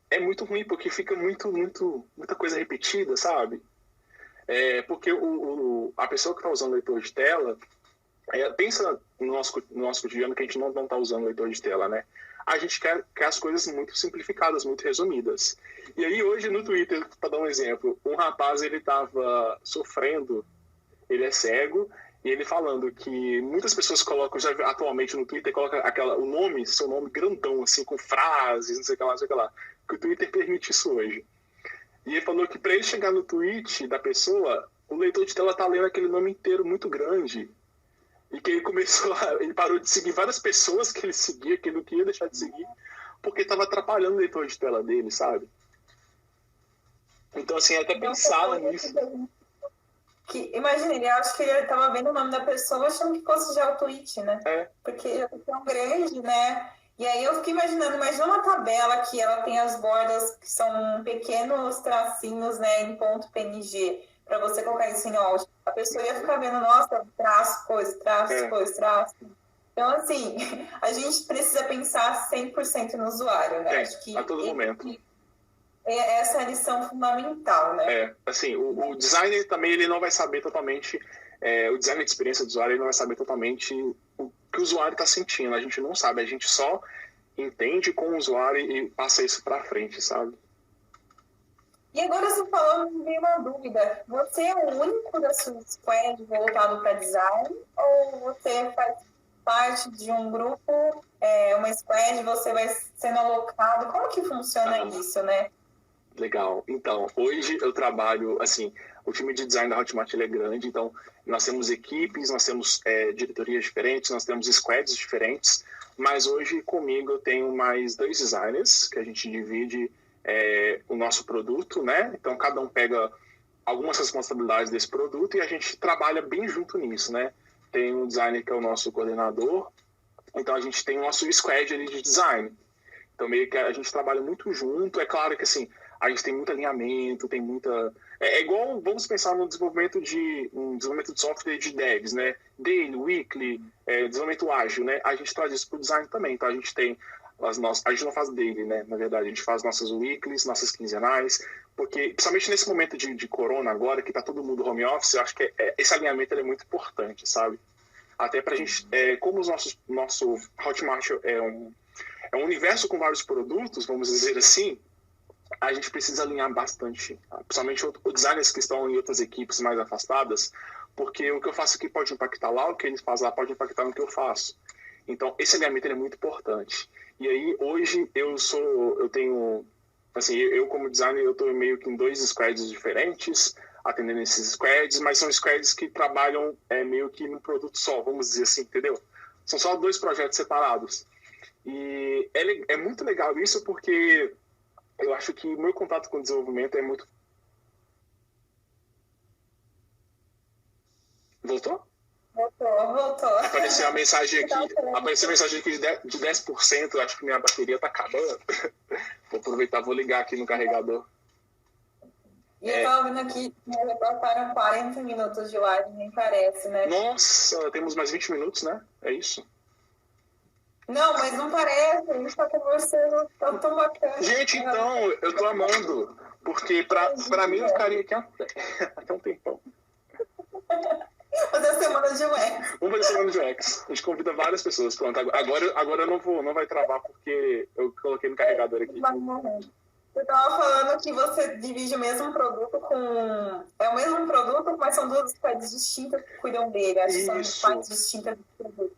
é muito ruim, porque fica muita coisa repetida, sabe? Porque a pessoa que está usando leitor de tela, pensa no nosso cotidiano que a gente não está usando leitor de tela, né? A gente quer as coisas muito simplificadas, muito resumidas. E aí, hoje, no Twitter, para dar um exemplo, um rapaz, ele estava sofrendo, ele é cego, e ele falando que muitas pessoas colocam, já atualmente no Twitter, colocam seu nome grandão, assim, com frases, não sei o que lá, que o Twitter permite isso hoje. E ele falou que para ele chegar no tweet da pessoa, o leitor de tela tá lendo aquele nome inteiro muito grande. E que ele parou de seguir várias pessoas que ele seguia, que ele não queria deixar de seguir, porque estava atrapalhando o leitor de tela dele, sabe? Então, assim, até pensar nisso. Imagina, ele acha que ele estava vendo o nome da pessoa achando que fosse já o tweet, né? Porque é tão grande, né? E aí eu fiquei imagina uma tabela que ela tem as bordas que são pequenos tracinhos, né, em ponto PNG, para você colocar isso em alt. A pessoa ia ficar vendo, nossa, traço, traço. Então, assim, a gente precisa pensar 100% no usuário, né? Acho que a todo momento. Essa é a lição fundamental, né? Assim, o designer também, ele não vai saber totalmente, o designer de experiência do usuário, ele não vai saber totalmente o que o usuário está sentindo. A gente não sabe, a gente só entende com o usuário e passa isso para frente, sabe? E agora você falou, me veio uma dúvida. Você é o único da sua squad voltado para design ou você faz parte de um grupo, uma squad, você vai sendo alocado? Como que funciona isso, né? Legal. Então, hoje eu trabalho, assim, o time de design da Hotmart ele é grande, então nós temos equipes, nós temos diretorias diferentes, nós temos squads diferentes, mas hoje comigo eu tenho mais 2 designers, que a gente divide o nosso produto, né? Então cada um pega algumas responsabilidades desse produto e a gente trabalha bem junto nisso, né? Tem um designer que é o nosso coordenador, então a gente tem o nosso squad ali de design. Então meio que a gente trabalha muito junto, é claro que assim, a gente tem muito alinhamento, tem muita... É igual, vamos pensar no desenvolvimento de software de devs, né? Daily, weekly, desenvolvimento ágil, né? A gente traz isso para o design também. Então a gente tem a gente não faz daily, né? Na verdade, a gente faz nossas weeklies, nossas quinzenais, porque, principalmente nesse momento de corona agora, que tá todo mundo home office, eu acho que esse alinhamento é muito importante, sabe? Até pra gente, como nosso Hotmart é um universo com vários produtos, vamos dizer assim, a gente precisa alinhar bastante, principalmente os designers que estão em outras equipes mais afastadas, porque o que eu faço aqui pode impactar lá, o que eles fazem lá pode impactar no que eu faço. Então, esse alinhamento é muito importante. E aí, hoje, eu tenho, assim, eu como designer, eu estou meio que em 2 squads diferentes, atendendo esses squads, mas são squads que trabalham meio que num produto só, vamos dizer assim, entendeu? São só 2 projetos separados. E é muito legal isso porque eu acho que o meu contato com o desenvolvimento é muito Voltou? Voltou. Apareceu a mensagem aqui de 10%, acho que minha bateria tá acabando. Vou aproveitar, vou ligar aqui no carregador. E eu tava vendo aqui, já passaram 40 minutos de live, nem parece, né? Nossa, temos mais 20 minutos, né? É isso? Não, mas não parece, a gente tá conversando, tá tão bacana. Gente, então, eu tô amando, porque pra mim eu ficaria aqui até um tempão. Fazer a semana de UX. Vamos fazer a semana de UX. A gente convida várias pessoas. Pronto, agora não vai travar porque eu coloquei no carregador aqui. Vai morrer. Você estava falando que você divide o mesmo produto com... É o mesmo produto, mas são duas partes distintas que cuidam dele. Acho que são partes distintas do produto.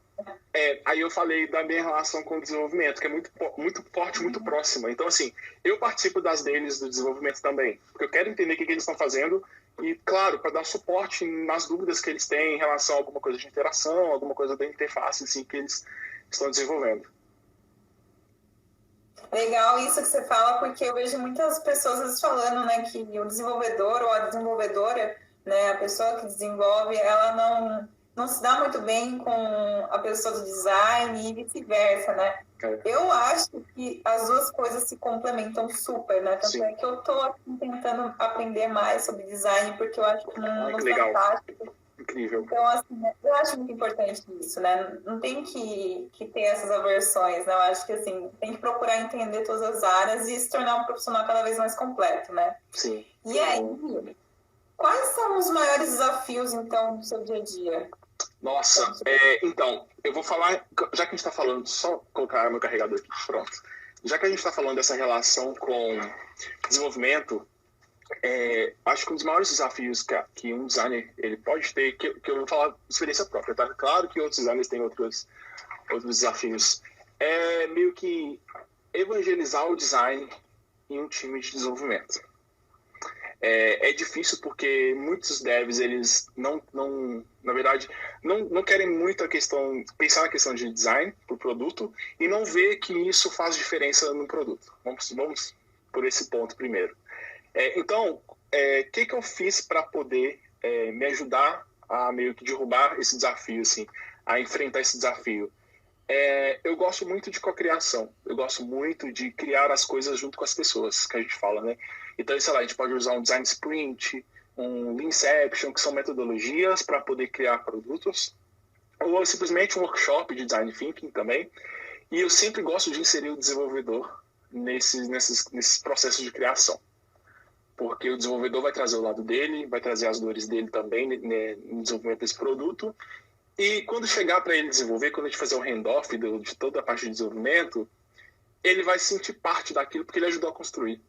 Aí eu falei da minha relação com o desenvolvimento, que é muito forte, muito próxima. Então, assim, eu participo das deles do desenvolvimento também, porque eu quero entender o que eles estão fazendo e, claro, para dar suporte nas dúvidas que eles têm em relação a alguma coisa de interação, alguma coisa da interface, assim, que eles estão desenvolvendo. Legal isso que você fala, porque eu vejo muitas pessoas às vezes falando, né, que o desenvolvedor ou a desenvolvedora, né, a pessoa que desenvolve, ela não se dá muito bem com a pessoa do design e vice-versa, né? Eu acho que as duas coisas se complementam super, né? Tanto é que eu tô aqui tentando aprender mais sobre design, porque eu acho que não fantástico. Incrível. Então, assim, eu acho muito importante isso, né? Não tem que ter essas aversões, né? Eu acho que, assim, tem que procurar entender todas as áreas e se tornar um profissional cada vez mais completo, né? Sim. E aí, quais são os maiores desafios, então, do seu dia a dia? Nossa, então, eu vou falar, já que a gente está falando, só colocar meu carregador aqui, pronto. Já que a gente está falando dessa relação com desenvolvimento, acho que um dos maiores desafios que um designer ele pode ter, que eu vou falar de experiência própria, tá? Claro que outros designers têm outros desafios, é meio que evangelizar o design em um time de desenvolvimento. É difícil porque muitos devs, eles na verdade, não querem muito pensar na questão de design para o produto e não ver que isso faz diferença no produto. Vamos por esse ponto primeiro. Então, o que eu fiz para poder me ajudar a meio que derrubar esse desafio, assim, a enfrentar esse desafio? Eu gosto muito de cocriação. Eu gosto muito de criar as coisas junto com as pessoas, que a gente fala, né? Então, sei lá, a gente pode usar um design sprint, um Leanception, que são metodologias para poder criar produtos, ou simplesmente um workshop de design thinking também. E eu sempre gosto de inserir o desenvolvedor nesses processos de criação, porque o desenvolvedor vai trazer o lado dele, vai trazer as dores dele também, né, no desenvolvimento desse produto. E quando chegar para ele desenvolver, quando a gente fazer o handoff de toda a parte de desenvolvimento, ele vai sentir parte daquilo porque ele ajudou a construir.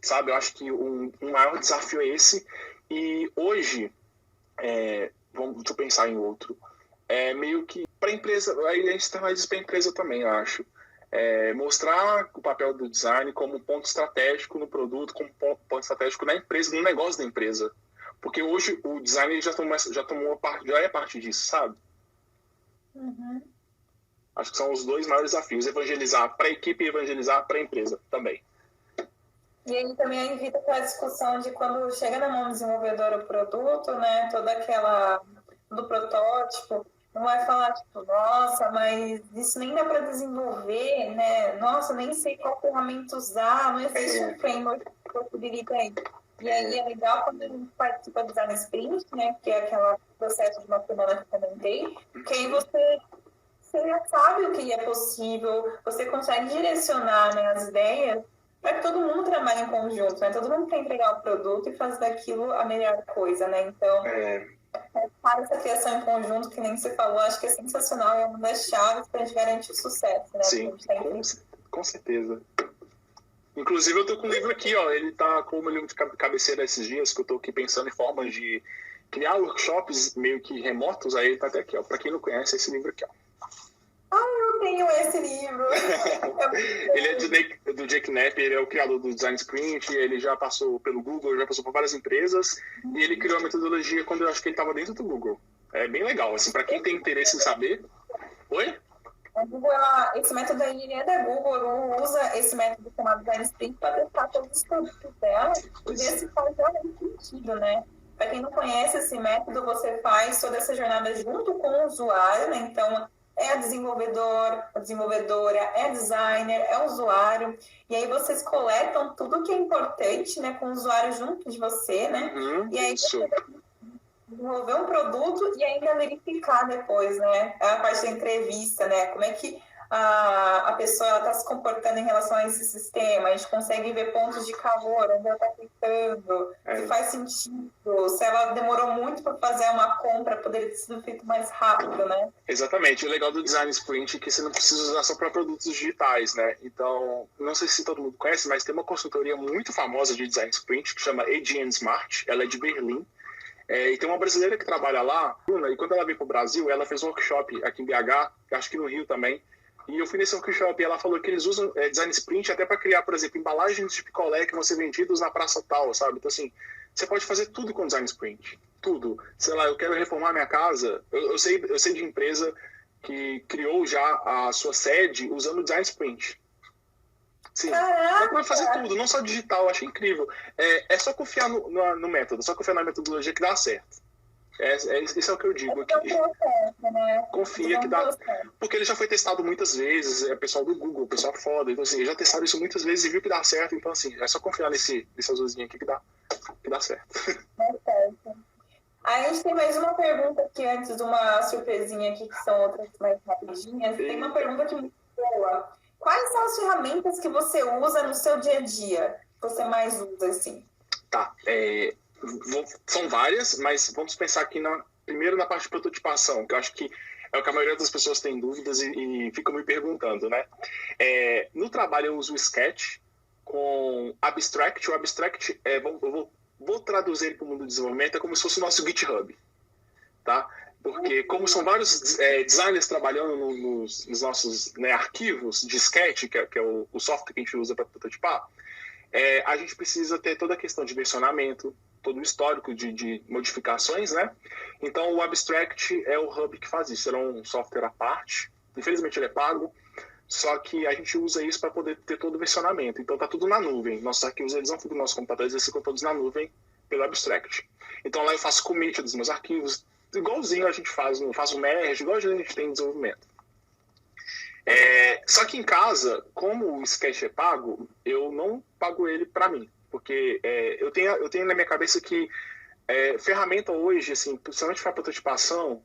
Sabe, eu acho que um maior desafio é esse. E hoje, deixa eu pensar em outro. Meio que para a empresa, aí a gente traz isso para a empresa também, eu acho. Mostrar o papel do design como um ponto estratégico no produto, como um ponto estratégico na empresa, no negócio da empresa. Porque hoje o design já é parte disso, sabe? Uhum. Acho que são os dois maiores desafios, evangelizar para a equipe e evangelizar para a empresa também. E aí também evita aquela discussão de quando chega na mão do desenvolvedor o produto, né, toda aquela do protótipo, não vai falar tipo, nossa, mas isso nem dá para desenvolver, né, nossa, nem sei qual ferramenta usar, não existe um framework que possibilita isso. E aí é legal quando a gente participa do Design Sprint, né, que é aquele processo de uma semana que eu comentei, que aí você já sabe o que é possível, você consegue direcionar, né, as ideias para que todo mundo trabalhe em conjunto, né? Todo mundo quer entregar o produto e fazer daquilo a melhor coisa, né? Então, para essa criação em conjunto, que nem você falou, acho que é sensacional, é uma das chaves para a gente garantir o sucesso, né? Sim, com certeza. Inclusive, eu tô com um livro aqui, ó, ele tá com o meu livro de cabeceira esses dias, que eu tô aqui pensando em formas de criar workshops meio que remotos, aí ele tá até aqui, ó. Para quem não conhece, esse livro aqui, ó. Eu tenho esse livro. Ele é do Jake Knapp, ele é o criador do Design Sprint, ele já passou pelo Google, já passou por várias empresas, e ele criou a metodologia quando eu acho que ele estava dentro do Google. É bem legal, assim, para quem tem interesse em saber. Oi? A Google, esse método aí ele é da Google, a Google usa esse método chamado Design Sprint para testar todos os produtos dela e ver se faz realmente sentido, né? Para quem não conhece esse método, você faz toda essa jornada junto com o usuário, né? Então, é desenvolvedor, a desenvolvedora, é designer, é usuário. E aí vocês coletam tudo que é importante, né, com o usuário junto de você, né? E aí isso. você desenvolver um produto e ainda verificar depois, né? A parte da entrevista, né? Como é que a pessoa está se comportando em relação a esse sistema. A gente consegue ver pontos de calor, onde ela está clicando, se faz sentido, se ela demorou muito para fazer uma compra, poderia ter sido feito mais rápido, né? Exatamente. O legal do Design Sprint é que você não precisa usar só para produtos digitais, né? Então, não sei se todo mundo conhece, mas tem uma consultoria muito famosa de Design Sprint que chama AGN Smart. Ela é de Berlim. E tem uma brasileira que trabalha lá, e quando ela veio para o Brasil, ela fez um workshop aqui em BH, acho que no Rio também, e eu fui nesse workshop e ela falou que eles usam Design Sprint até para criar, por exemplo, embalagens de picolé que vão ser vendidos na praça tal, sabe? Então, assim, você pode fazer tudo com Design Sprint, tudo. Sei lá, eu quero reformar minha casa, eu sei de empresa que criou já a sua sede usando Design Sprint. Sim, dá pra fazer tudo, não só digital, eu achei incrível. É só confiar no método, só confiar na metodologia que dá certo. Isso é o que eu digo aqui. Né? Confia que dá. Porque ele já foi testado muitas vezes, é pessoal do Google, pessoal foda. Então, assim, já testaram isso muitas vezes e viu que dá certo. Então, assim, é só confiar nesse azulzinho aqui que dá certo. Aí a gente tem mais uma pergunta aqui antes de uma surpresinha aqui, que são outras mais rapidinhas. Tem uma pergunta aqui muito boa. Quais são as ferramentas que você usa no seu dia a dia? Que você mais usa, assim? Tá. São várias, mas vamos pensar aqui primeiro na parte de prototipação, que eu acho que é o que a maioria das pessoas tem dúvidas e ficam me perguntando, né? No trabalho eu uso o Sketch com Abstract. O Abstract, eu vou traduzir ele para o mundo do desenvolvimento, é como se fosse o nosso GitHub, tá? Porque como são vários designers trabalhando nos nossos, né, arquivos de Sketch, que é o software que a gente usa para prototipar, a gente precisa ter toda a questão de versionamento, todo o histórico de modificações, né? Então o Abstract é o hub que faz isso. Ele é um software à parte. Infelizmente ele é pago, só que a gente usa isso para poder ter todo o versionamento. Então tá tudo na nuvem. Nossos arquivos eles não ficam nos nossos computadores, eles ficam todos na nuvem pelo Abstract. Então lá eu faço commit dos meus arquivos, igualzinho a gente faz um merge, igual a gente tem em desenvolvimento. Só que em casa, como o Sketch é pago, eu não pago ele para mim, porque eu tenho na minha cabeça que ferramenta hoje, assim, principalmente para prototipação,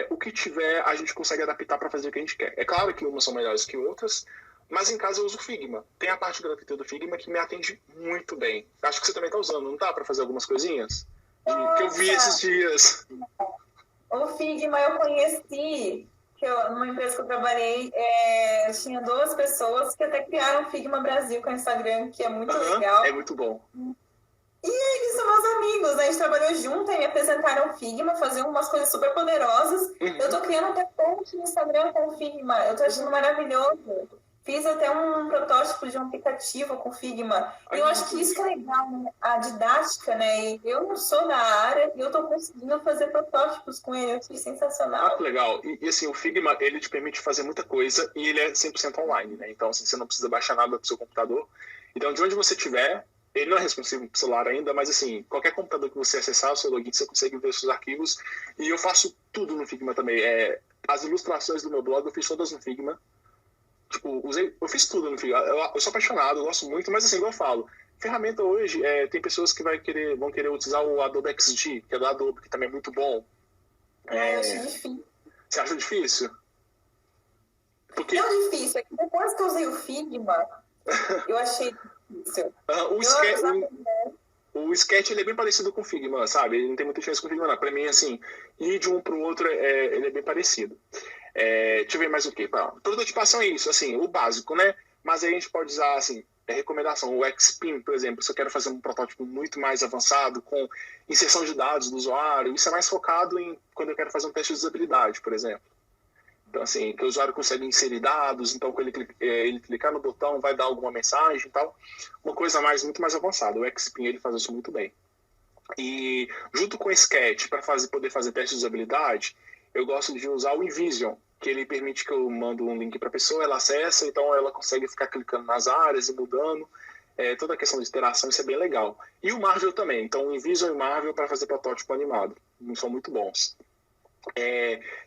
o que tiver a gente consegue adaptar para fazer o que a gente quer. É claro que umas são melhores que outras, mas em casa eu uso o Figma. Tem a parte gratuita do Figma que me atende muito bem. Acho que você também está usando, não tá? Para fazer algumas coisinhas? Que eu vi esses dias. O Figma eu conheci, numa empresa que eu trabalhei, tinha 2 pessoas que até criaram o Figma Brasil com o Instagram, que é muito legal. É muito bom. E eles são meus amigos, né? A gente trabalhou junto e me apresentaram o Figma, faziam umas coisas super poderosas. Eu tô criando até ponte no Instagram com o Figma, eu tô achando maravilhoso. Fiz até um protótipo de um aplicativo com Figma. E eu acho que isso que é legal, né? A didática, né? E eu não sou da área e eu tô conseguindo fazer protótipos com ele. Eu achei sensacional. Que legal. E assim, o Figma, ele te permite fazer muita coisa e ele é 100% online, né? Então, assim, você não precisa baixar nada pro seu computador. Então, de onde você estiver, ele não é responsivo pro celular ainda, mas assim, qualquer computador que você acessar o seu login, você consegue ver os seus arquivos. E eu faço tudo no Figma também. As ilustrações do meu blog eu fiz todas no Figma. Tipo, eu fiz tudo no Figma. Eu sou apaixonado, eu gosto muito, mas assim, igual eu falo, ferramenta hoje, tem pessoas que vão querer utilizar o Adobe XD, que é do Adobe, que também é muito bom. Eu acho difícil. Você acha difícil? Porque... Não difícil, é que depois que eu usei o Figma, eu achei difícil. O Sketch ele é bem parecido com o Figma, sabe? Ele não tem muita diferença com o Figma, não. Pra mim, assim, ir de um pro outro, ele é bem parecido. Deixa eu ver mais o que. Prototipação é isso, assim, o básico, né? Mas aí a gente pode usar, assim, recomendação. O Xpin, por exemplo, se eu quero fazer um protótipo muito mais avançado, com inserção de dados do usuário, isso é mais focado em quando eu quero fazer um teste de usabilidade, por exemplo. Então, assim, que o usuário consegue inserir dados, então, quando ele clicar no botão, vai dar alguma mensagem e tal. Uma coisa muito mais avançada. O Xpin, ele faz isso muito bem. E, junto com o Sketch, para poder fazer teste de usabilidade, eu gosto de usar o InVision, que ele permite que eu mando um link para a pessoa, ela acessa, então ela consegue ficar clicando nas áreas e mudando. toda a questão de interação, isso é bem legal. E o Marvel também. Então, o InVisual e o Marvel para fazer protótipo animado. São muito bons.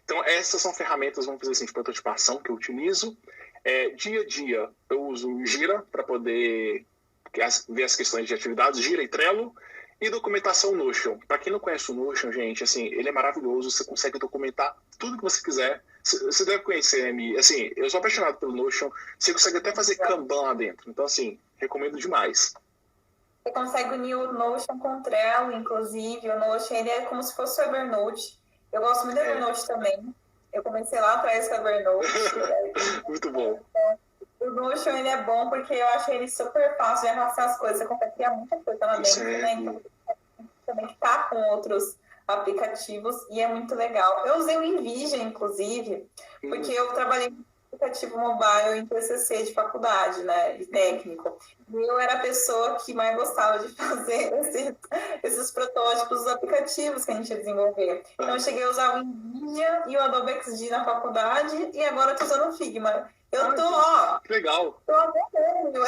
Então, essas são ferramentas, vamos dizer assim, de prototipação que eu utilizo. Dia a dia, eu uso o Gira para poder ver as questões de atividades, Gira e Trello. E documentação Notion. Para quem não conhece o Notion, gente, assim, ele é maravilhoso. Você consegue documentar tudo que você quiser. Você deve conhecer, Amy. Assim, eu sou apaixonado pelo Notion. Você consegue até fazer Kanban lá dentro. Então, assim, recomendo demais. Você consegue unir o Notion com o Trello, inclusive. O Notion, ele é como se fosse o Evernote. Eu gosto muito do Evernote também. Eu comecei lá atrás com o Evernote. Muito bom. O Notion, ele é bom porque eu acho ele super fácil de arrastar as coisas. Você consegue criar muita coisa lá dentro, né? Então, também tá com outros aplicativos e é muito legal. Eu usei o InVision, inclusive, porque eu trabalhei com aplicativo mobile em TCC de faculdade, né, de técnico. E eu era a pessoa que mais gostava de fazer esses protótipos dos aplicativos que a gente ia desenvolver. Então, eu cheguei a usar o InVision e o Adobe XD na faculdade e agora eu tô usando o Figma. Eu tô, que legal. Tô aprendendo.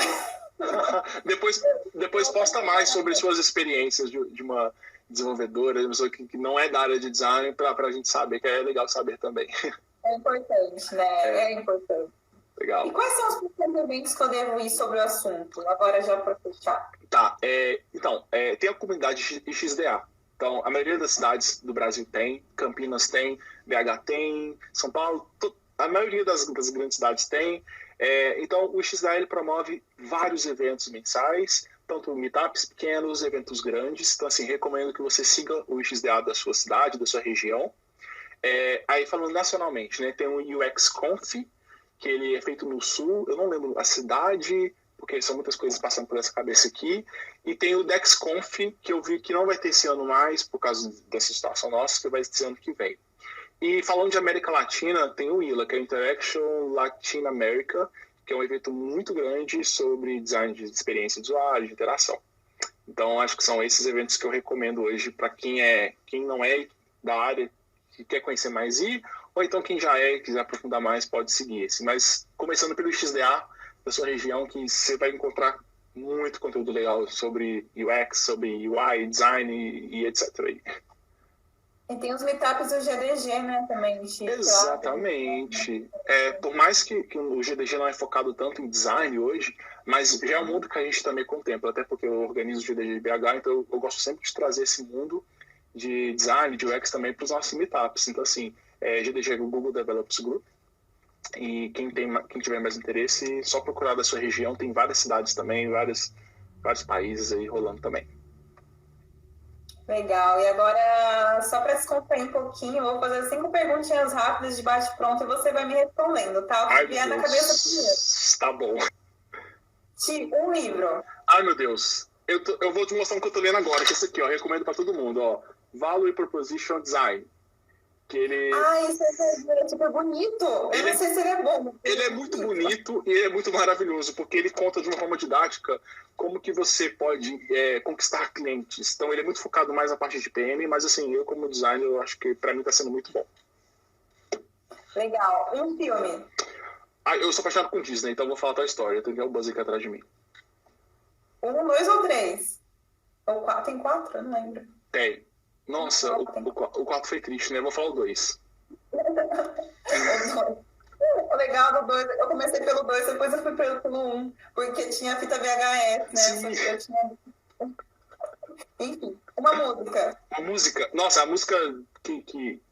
Depois posta mais sobre suas experiências de uma desenvolvedora, de uma pessoa que não é da área de design, para a gente saber, que é legal saber também. É importante, né? É importante. Legal. E quais são os principais eventos que eu devo ir sobre o assunto? Agora já para fechar. Tá, então, tem a comunidade XDA. Então, a maioria das cidades do Brasil tem, Campinas tem, BH tem, São Paulo, a maioria das grandes cidades tem. Então, o XDA ele promove vários eventos mensais, tanto meetups pequenos, eventos grandes. Então, assim, recomendo que você siga o XDA da sua cidade, da sua região. Aí, falando nacionalmente, né, tem o UX Conf, que ele é feito no Sul, eu não lembro a cidade, porque são muitas coisas passando por essa cabeça aqui. E tem o DexConf, que eu vi que não vai ter esse ano mais, por causa dessa situação nossa, que vai ter ano que vem. E falando de América Latina, tem o ILA, que é o Interaction Latin America, que é um evento muito grande sobre design de experiência de usuário, de interação. Então, acho que são esses eventos que eu recomendo hoje para quem não é da área, que quer conhecer mais, ou então quem já quiser aprofundar mais, pode seguir esse. Mas começando pelo XDA da sua região, que você vai encontrar muito conteúdo legal sobre UX, sobre UI, design e etc. E tem os meetups do GDG, né, também. Exatamente. Por mais que o GDG não é focado tanto em design hoje, mas já é um mundo que a gente também contempla, até porque eu organizo o GDG BH, então eu gosto sempre de trazer esse mundo de design, de UX também para os nossos meetups. Então, assim, GDG é o Google Developers Group, e quem tiver mais interesse, só procurar da sua região, tem várias cidades também, vários países aí rolando também. Legal. E agora, só para descontrair um pouquinho, eu vou fazer 5 perguntinhas rápidas de bate-pronto e você vai me respondendo, tá? O que vier na cabeça primeiro. Tá bom. Um livro. Ai, meu Deus. Eu vou te mostrar um que eu tô lendo agora, que é esse aqui, ó. Recomendo para todo mundo, ó. Value Proposition Design. Que ele... esse é super bonito. Eu não sei se ele é bom. Ele é muito bonito e ele é muito maravilhoso, porque ele conta de uma forma didática como que você pode conquistar clientes. Então, ele é muito focado mais na parte de PM, mas, assim, eu como designer, eu acho que para mim está sendo muito bom. Legal. Um filme. Eu sou apaixonado com Disney, então eu vou falar a tua história. Tem o Buzz aqui atrás de mim. 1, 2 ou 3? Ou 4? Tem 4? Eu não lembro. Tem. Nossa, o 4 foi triste, né? Eu vou falar o 2. O legal do 2, eu comecei pelo 2, depois eu fui pelo 1, porque tinha fita VHS, né? Sim. Eu tinha... Enfim, uma música. A música, nossa, a música que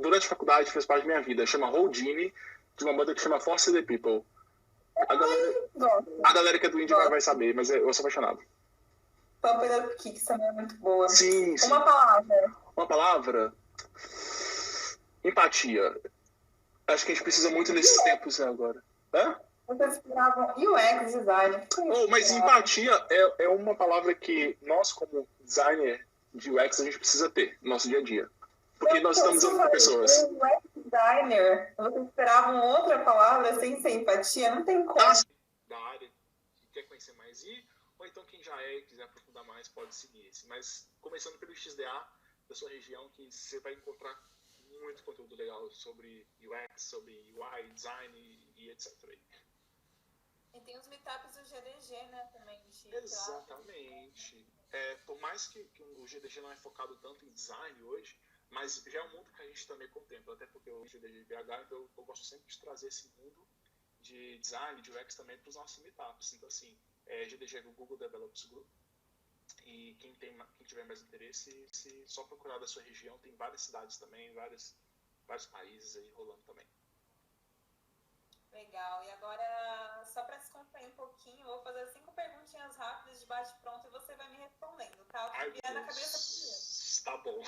durante a faculdade fez parte da minha vida, chama Houdini, de uma banda que chama Force the People. A galera que é do indie vai saber, mas eu sou apaixonado. Pump It Up Kicks também é muito boa. Sim. Uma palavra. Uma palavra? Empatia. Acho que a gente precisa muito nesses tempos agora. Hã? Vocês esperavam UX design. Mas empatia é uma palavra que nós, como designer de UX, a gente precisa ter no nosso dia a dia. Porque nós estamos usando com pessoas. UX designer, vocês esperavam outra palavra sem ser empatia? Não tem como. Da área que quer conhecer mais ou então quem já quiser aprofundar mais, pode seguir esse. Mas começando pelo XDA da sua região, que você vai encontrar muito conteúdo legal sobre UX, sobre UI, design e etc. E tem os meetups do GDG, né, também. Exatamente. Por mais que o GDG não é focado tanto em design hoje, mas já é um mundo que a gente também contempla, até porque o GDG BH, então eu gosto sempre de trazer esse mundo de design, de UX também para os nossos meetups. Então, assim, GDG é o Google Developers Group, e quem tiver mais interesse, se só procurar da sua região, tem várias cidades também, vários países aí rolando também. Legal. E agora, só para descontrair um pouquinho, eu vou fazer 5 perguntinhas rápidas de bate-pronto e você vai me respondendo, tá? O que vier na cabeça primeiro. Tá bom.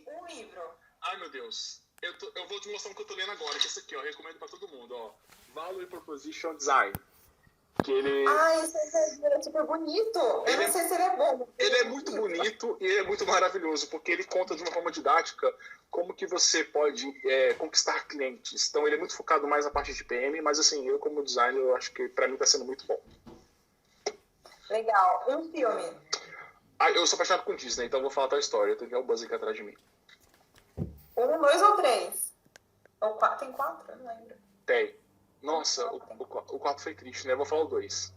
Um livro. Ai, meu Deus. Eu vou te mostrar um que eu tô lendo agora, que é esse aqui, ó. Eu recomendo pra todo mundo, ó. Value Proposition Design. Que ele... esse é super bonito. Eu não sei se ele é bom. Ele é muito bonito e ele é muito maravilhoso, porque ele conta de uma forma didática como que você pode conquistar clientes. Então, ele é muito focado mais na parte de PM, mas assim, eu como designer, eu acho que pra mim tá sendo muito bom. Legal. Um filme. Eu sou apaixonado com Disney, então eu vou falar a tua história. Eu tenho que ver o Buzz aqui atrás de mim. 1, 2 ou 3? Ou 4? Tem 4? Eu não lembro. Tem. Nossa, o 4 foi triste, né? Eu vou falar o 2.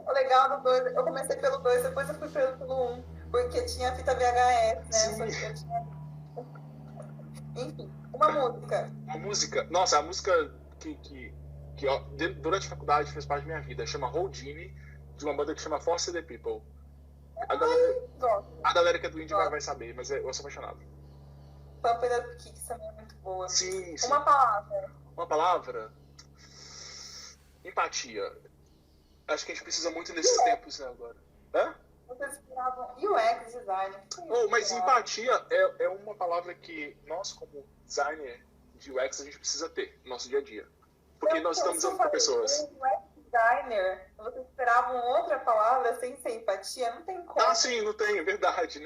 O legal do 2, eu comecei pelo 2, depois eu fui pelo 1, porque tinha fita VHS, né? Só que eu tinha... Enfim, uma música. Uma música? Nossa, a música que ó, durante a faculdade fez parte da minha vida. Chama Houdini, de uma banda que chama Force the People. A galera que é do indie vai saber, mas eu sou apaixonado. Pump Up Kicks também é muito boa. Sim. Uma palavra. Uma palavra? Empatia. Acho que a gente precisa muito nesses tempos, né, agora. Hã? Vocês esperavam UX design. Mas empatia é uma palavra que nós, como designer de UX, a gente precisa ter no nosso dia a dia. Porque nós estamos andando com pessoas. UX designer, vocês esperavam outra palavra sem ser empatia? Não tem como. Sim, não tem, é verdade.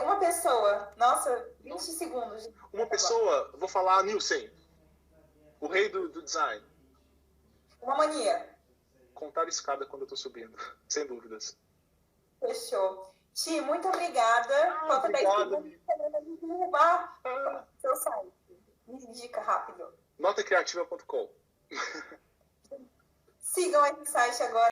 Uma pessoa. Nossa, 20 segundos. Uma pessoa, vou falar Nielsen. O rei do design. Uma mania. Contar escada quando eu tô subindo, sem dúvidas. Fechou. Ti, muito obrigada. Falta 10 segundos para derrubar seu site. Me indica rápido. Notacriativa.com. Sigam esse site agora.